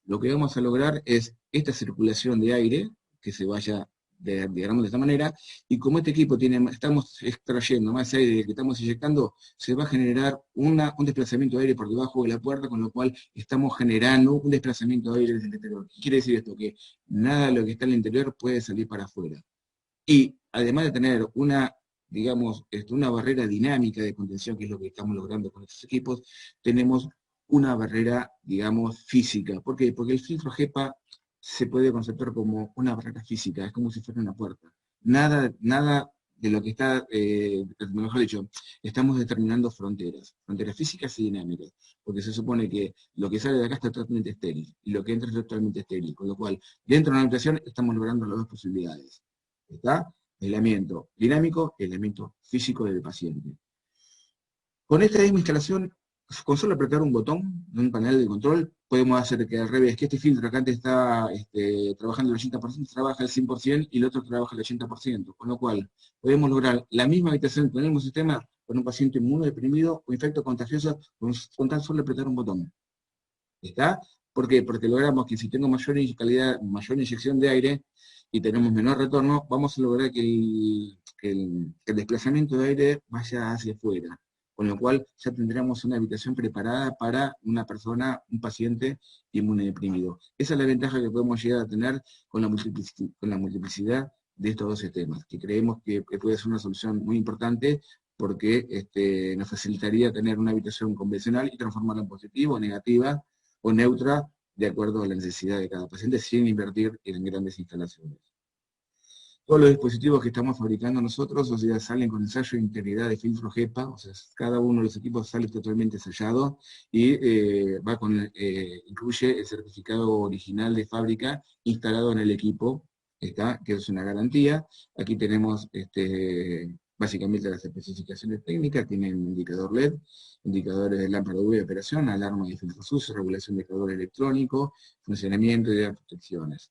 Lo que vamos a lograr es esta circulación de aire, que se vaya digamos de esta manera, y como este equipo estamos extrayendo más aire del que estamos inyectando, se va a generar un desplazamiento de aire por debajo de la puerta, con lo cual estamos generando un desplazamiento de aire desde el exterior. ¿Qué quiere decir esto? Que nada de lo que está en el interior puede salir para afuera. Y además de tener digamos, una barrera dinámica de contención, que es lo que estamos logrando con estos equipos, tenemos una barrera, digamos, física. ¿Por qué? Porque el filtro HEPA se puede conceptuar como una barrera física, es como si fuera una puerta. Nada de lo que está, mejor dicho, estamos determinando fronteras físicas y dinámicas, porque se supone que lo que sale de acá está totalmente estéril, y lo que entra es totalmente estéril, con lo cual, dentro de una habitación estamos logrando las dos posibilidades. ¿Está? Aislamiento dinámico y aislamiento físico del paciente. Con esta misma instalación, con solo apretar un botón de un panel de control, podemos hacer que al revés, que este filtro acá antes está trabajando el 80%, trabaja el 100% y el otro trabaja el 80%, con lo cual podemos lograr la misma habitación con el mismo sistema con un paciente inmunodeprimido o infecto contagioso con tan solo apretar un botón. ¿Está? ¿Por qué? Porque logramos que si tengo mayor inyección de aire y tenemos menor retorno, vamos a lograr que el desplazamiento de aire vaya hacia afuera, con lo cual ya tendremos una habitación preparada para una persona, un paciente inmunodeprimido. Esa es la ventaja que podemos llegar a tener con la multiplicidad de estos dos sistemas, que creemos que puede ser una solución muy importante, porque nos facilitaría tener una habitación convencional y transformarla en positiva o negativa, o neutra, de acuerdo a la necesidad de cada paciente, sin invertir en grandes instalaciones. Todos los dispositivos que estamos fabricando nosotros, o sea, salen con ensayo de integridad de filtro HEPA, o sea, cada uno de los equipos sale totalmente ensayado, y incluye el certificado original de fábrica instalado en el equipo, que es una garantía. Aquí tenemos básicamente las especificaciones técnicas, tienen indicador LED, indicadores de lámpara UV de operación, alarma de filtro sucio, regulación de calor electrónico, funcionamiento y de protecciones.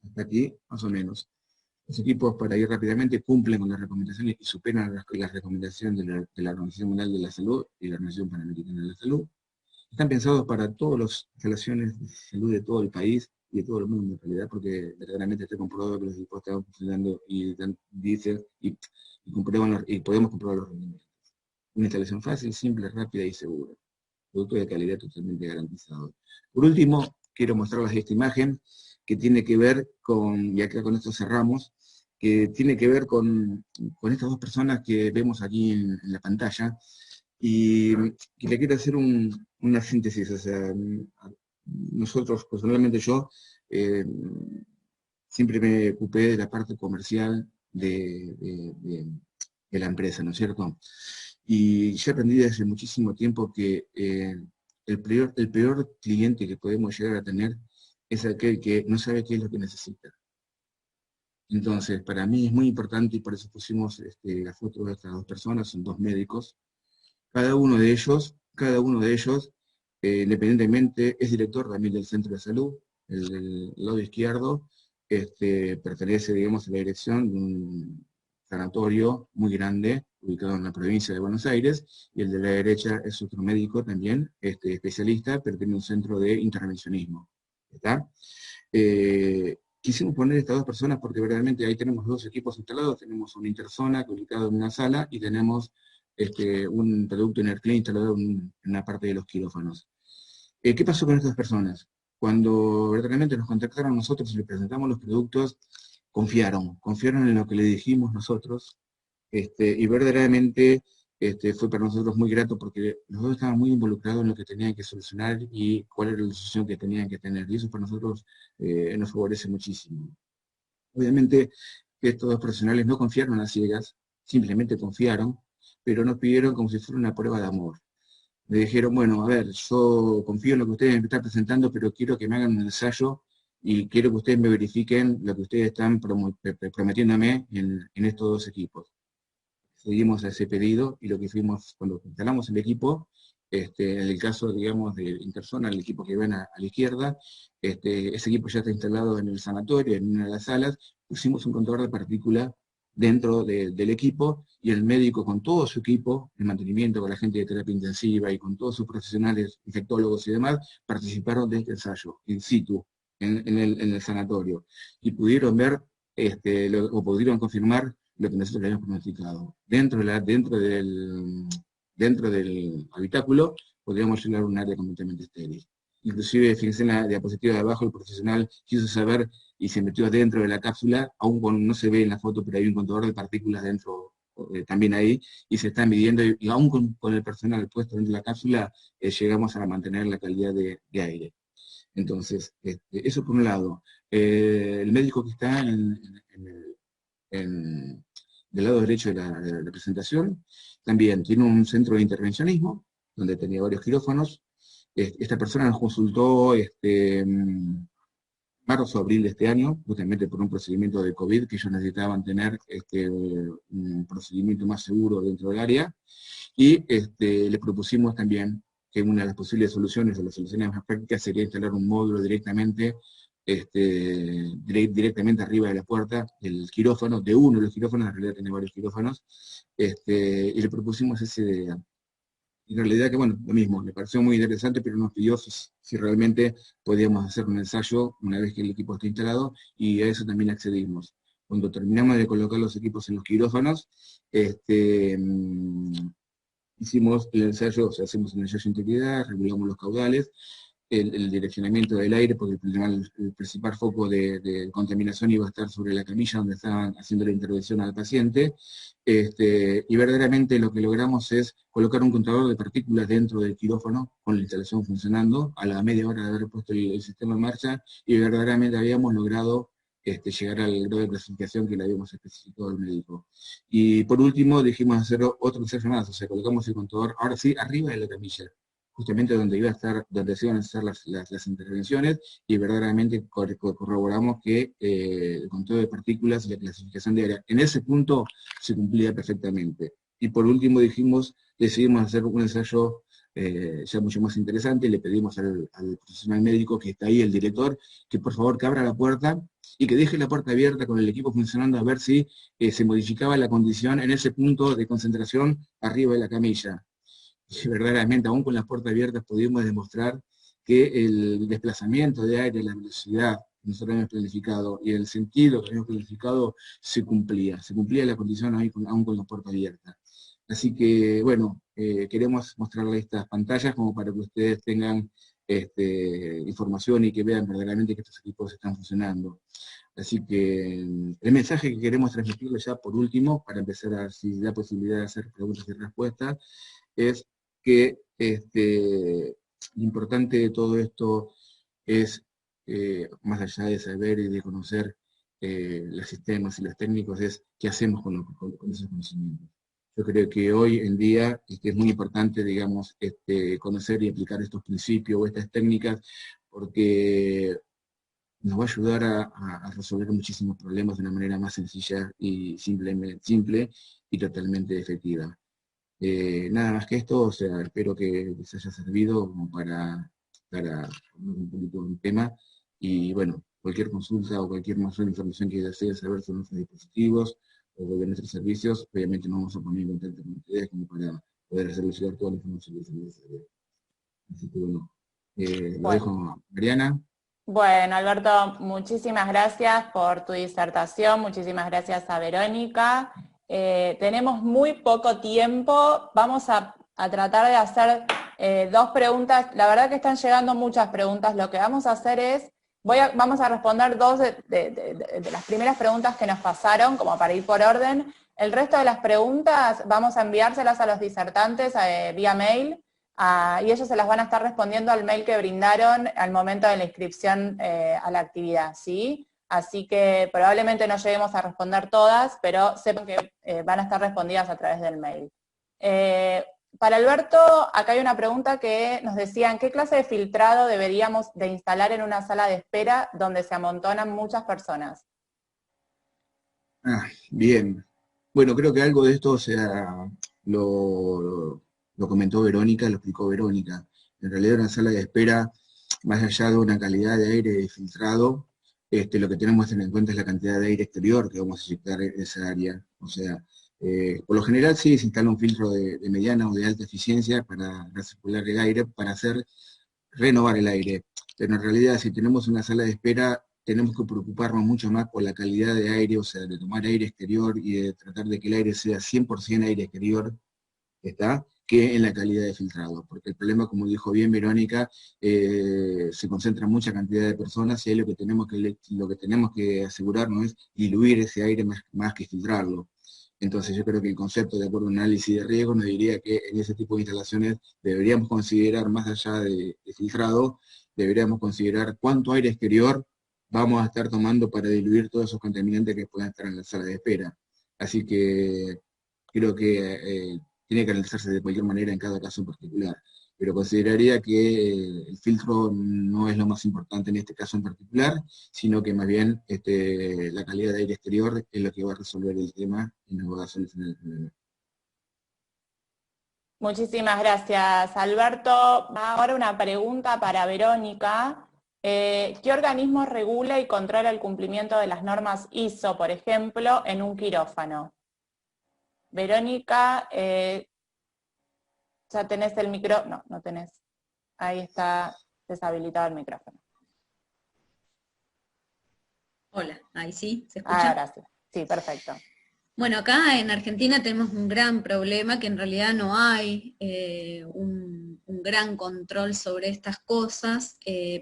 Hasta aquí, más o menos. Los equipos, para ir rápidamente, cumplen con las recomendaciones y superan las recomendaciones de la Organización Mundial de la Salud y la Organización Panamericana de la Salud. Están pensados para todas las instalaciones de salud de todo el país y de todo el mundo, en realidad, porque verdaderamente está comprobado que los equipos están funcionando y podemos comprobar los rendimientos. Una instalación fácil, simple, rápida y segura. Producto de calidad totalmente garantizado. Por último, quiero mostrarles esta imagen que tiene que ver con, y acá con esto cerramos, que tiene que ver con estas dos personas que vemos aquí en la pantalla, y le quiero hacer una síntesis. O sea, nosotros, personalmente yo, siempre me ocupé de la parte comercial de la empresa, ¿no es cierto? Y ya aprendí desde muchísimo tiempo que el peor cliente que podemos llegar a tener es aquel que no sabe qué es lo que necesita. Entonces, para mí es muy importante, y por eso pusimos la foto de estas dos personas, son dos médicos. Cada uno de ellos, independientemente, es director también del centro de salud. El del lado izquierdo pertenece, digamos, a la dirección de un sanatorio muy grande, ubicado en la provincia de Buenos Aires, y el de la derecha es otro médico también, especialista, pero tiene un centro de intervencionismo. ¿Está? Quisimos poner estas dos personas porque verdaderamente ahí tenemos dos equipos instalados, tenemos una interzona ubicado en una sala, y tenemos un producto Enerclean instalado en una parte de los quirófanos. ¿Qué pasó con estas personas? Cuando verdaderamente nos contactaron nosotros y les presentamos los productos, confiaron en lo que le dijimos nosotros, y verdaderamente fue para nosotros muy grato, porque los dos estaban muy involucrados en lo que tenían que solucionar y cuál era la solución que tenían que tener, y eso para nosotros nos favorece muchísimo. Obviamente estos dos profesionales no confiaron a ciegas, simplemente confiaron, pero nos pidieron como si fuera una prueba de amor. Me dijeron, bueno, a ver, yo confío en lo que ustedes me están presentando, pero quiero que me hagan un ensayo y quiero que ustedes me verifiquen lo que ustedes están prometiéndome en estos dos equipos. Seguimos a ese pedido, y lo que hicimos cuando instalamos el equipo, en el caso, digamos, de Interzona, el equipo que ven a la izquierda, ese equipo ya está instalado en el sanatorio, en una de las salas. Pusimos un contador de partículas dentro del equipo, y el médico con todo su equipo, el mantenimiento, con la gente de terapia intensiva y con todos sus profesionales, infectólogos y demás, participaron de este ensayo, in situ, en el sanatorio, y pudieron ver o pudieron confirmar lo que nosotros habíamos pronosticado. Dentro del habitáculo podríamos llegar a un área completamente estéril. Inclusive, fíjense en la diapositiva de abajo, el profesional quiso saber y se metió dentro de la cápsula, aún no se ve en la foto, pero hay un contador de partículas dentro también ahí, y se está midiendo, y aún con el personal puesto dentro de la cápsula, llegamos a mantener la calidad de aire. Entonces, eso por un lado. El médico que está del lado derecho de la presentación, también tiene un centro de intervencionismo, donde tenía varios quirófanos. Esta persona nos consultó marzo o abril de este año, justamente por un procedimiento de COVID, que ellos necesitaban tener un procedimiento más seguro dentro del área, y le propusimos también que una de las posibles soluciones, o las soluciones más prácticas, sería instalar un módulo directamente arriba de la puerta del quirófano, de uno de los quirófanos, en realidad tiene varios quirófanos, y le propusimos esa idea. En realidad que, bueno, lo mismo, le pareció muy interesante, pero nos pidió si realmente podíamos hacer un ensayo una vez que el equipo esté instalado, y a eso también accedimos. Cuando terminamos de colocar los equipos en los quirófanos, hicimos el ensayo, o sea, hacemos un ensayo de integridad, regulamos los caudales, el direccionamiento del aire, porque el principal foco de contaminación iba a estar sobre la camilla donde estaban haciendo la intervención al paciente, y verdaderamente lo que logramos es colocar un contador de partículas dentro del quirófano, con la instalación funcionando, a la media hora de haber puesto el sistema en marcha, y verdaderamente habíamos logrado llegar al grado de clasificación que le habíamos especificado al médico. Y por último, dijimos hacer otro ensayo más, o sea, colocamos el contador, ahora sí, arriba de la camilla, justamente donde se iban a hacer las intervenciones, y verdaderamente corroboramos que el conteo de partículas y la clasificación de área en ese punto se cumplía perfectamente. Y por último decidimos hacer un ensayo ya mucho más interesante, y le pedimos al profesional médico que está ahí, el director, que por favor que abra la puerta y que deje la puerta abierta con el equipo funcionando, a ver si se modificaba la condición en ese punto de concentración arriba de la camilla. Y verdaderamente, aún con las puertas abiertas, pudimos demostrar que el desplazamiento de aire, la velocidad que nosotros habíamos planificado y el sentido que habíamos planificado se cumplía la condición aún con las puertas abiertas. Así que, bueno, queremos mostrarles estas pantallas como para que ustedes tengan información y que vean verdaderamente que estos equipos están funcionando. Así que el mensaje que queremos transmitirles ya por último, para empezar si da posibilidad de hacer preguntas y respuestas, es que lo importante de todo esto es, más allá de saber y de conocer los sistemas y los técnicos, es qué hacemos con esos conocimientos. Yo creo que hoy en día es muy importante, digamos, conocer y aplicar estos principios o estas técnicas, porque nos va a ayudar a resolver muchísimos problemas de una manera más sencilla y simple y totalmente efectiva. Nada más que esto, o sea, espero que les haya servido como para un poquito un tema, y bueno, cualquier consulta o cualquier mayor información que deseen saber sobre nuestros dispositivos o de nuestros servicios, obviamente nos vamos a poner en contacto con ustedes como para poder hacerles llegar toda la información que se les dé. Así que bueno, lo dejo a Mariana. Bueno, Alberto, muchísimas gracias por tu disertación, muchísimas gracias a Verónica. Tenemos muy poco tiempo, vamos a tratar de hacer 2 preguntas. La verdad que están llegando muchas preguntas. Lo que vamos a hacer es, vamos a responder 2 de las primeras preguntas que nos pasaron, como para ir por orden. El resto de las preguntas vamos a enviárselas a los disertantes vía mail, y ellos se las van a estar respondiendo al mail que brindaron al momento de la inscripción a la actividad, ¿sí? Así que probablemente no lleguemos a responder todas, pero sepan que van a estar respondidas a través del mail. Para Alberto, acá hay una pregunta que nos decían, ¿qué clase de filtrado deberíamos de instalar en una sala de espera donde se amontonan muchas personas? Bien. Bueno, creo que algo de esto, o sea, lo comentó Verónica, lo explicó Verónica. En realidad una sala de espera, más allá de una calidad de aire filtrado, lo que tenemos que tener en cuenta es la cantidad de aire exterior que vamos a inyectar en esa área. O sea, por lo general sí se instala un filtro de mediana o de alta eficiencia para recircular el aire, para renovar el aire. Pero en realidad si tenemos una sala de espera, tenemos que preocuparnos mucho más por la calidad de aire, o sea, de tomar aire exterior y de tratar de que el aire sea 100% aire exterior, ¿está? Que en la calidad de filtrado, porque el problema, como dijo bien Verónica, se concentra mucha cantidad de personas y ahí lo que tenemos que asegurarnos es diluir ese aire más que filtrarlo. Entonces yo creo que el concepto, de acuerdo a un análisis de riesgo, nos diría que en ese tipo de instalaciones deberíamos considerar, más allá de filtrado, deberíamos considerar cuánto aire exterior vamos a estar tomando para diluir todos esos contaminantes que puedan estar en la sala de espera. Así que creo que tiene que analizarse de cualquier manera en cada caso en particular. Pero consideraría que el filtro no es lo más importante en este caso en particular, sino que más bien la calidad de aire exterior es lo que va a resolver el tema y nos va a solucionar el problema. Muchísimas gracias, Alberto. Ahora una pregunta para Verónica. ¿Qué organismo regula y controla el cumplimiento de las normas ISO, por ejemplo, en un quirófano? Verónica, ¿ya tenés el micrófono? No, no tenés. Ahí está deshabilitado el micrófono. Hola, ahí sí, ¿se escucha? Ahora sí, sí, perfecto. Bueno, acá en Argentina tenemos un gran problema, que en realidad no hay un gran control sobre estas cosas,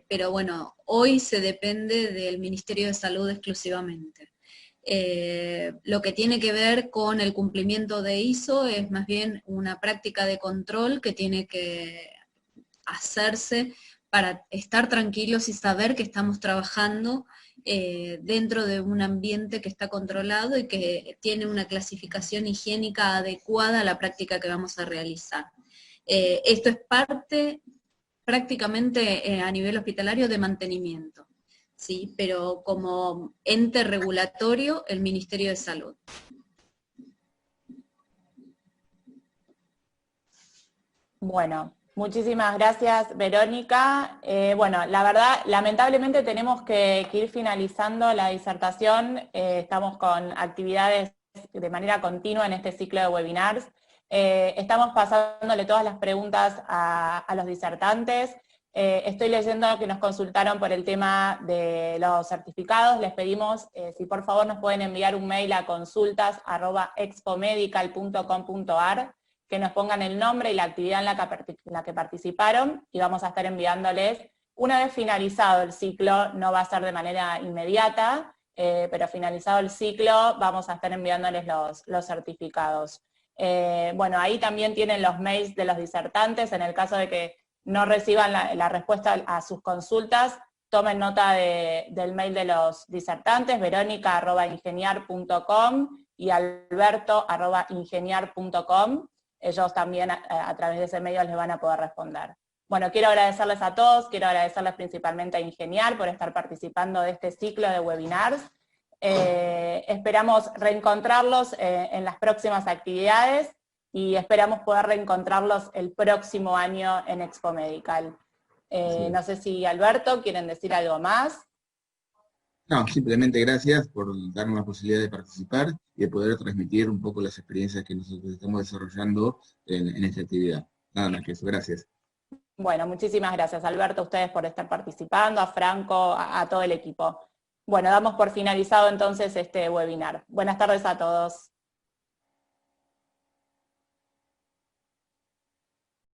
pero bueno, hoy se depende del Ministerio de Salud exclusivamente. Lo que tiene que ver con el cumplimiento de ISO es más bien una práctica de control que tiene que hacerse para estar tranquilos y saber que estamos trabajando dentro de un ambiente que está controlado y que tiene una clasificación higiénica adecuada a la práctica que vamos a realizar. Esto es parte prácticamente a nivel hospitalario de mantenimiento, ¿sí? Pero como ente regulatorio, el Ministerio de Salud. Bueno, muchísimas gracias, Verónica. Bueno, la verdad, lamentablemente tenemos que ir finalizando la disertación. Estamos con actividades de manera continua en este ciclo de webinars. Estamos pasándole todas las preguntas a los disertantes. Estoy leyendo que nos consultaron por el tema de los certificados. Les pedimos si por favor nos pueden enviar un mail a consultas@expomedical.com.ar, que nos pongan el nombre y la actividad en la que participaron, y vamos a estar enviándoles, una vez finalizado el ciclo, no va a ser de manera inmediata, pero finalizado el ciclo vamos a estar enviándoles los certificados. Bueno, ahí también tienen los mails de los disertantes, en el caso de que no reciban la respuesta a sus consultas, tomen nota del mail de los disertantes, veronica@ingeniar.com y alberto@ingeniar.com. Ellos también a través de ese medio les van a poder responder. Bueno, quiero agradecerles a todos, quiero agradecerles principalmente a Ingeniar por estar participando de este ciclo de webinars. Esperamos reencontrarlos en las próximas actividades y esperamos poder reencontrarlos el próximo año en Expo Medical. Sí. No sé si Alberto, ¿quieren decir algo más? No, simplemente gracias por darnos la posibilidad de participar y de poder transmitir un poco las experiencias que nosotros estamos desarrollando en esta actividad. Nada más que eso, gracias. Bueno, muchísimas gracias, Alberto, a ustedes por estar participando, a Franco, a todo el equipo. Bueno, damos por finalizado entonces este webinar. Buenas tardes a todos.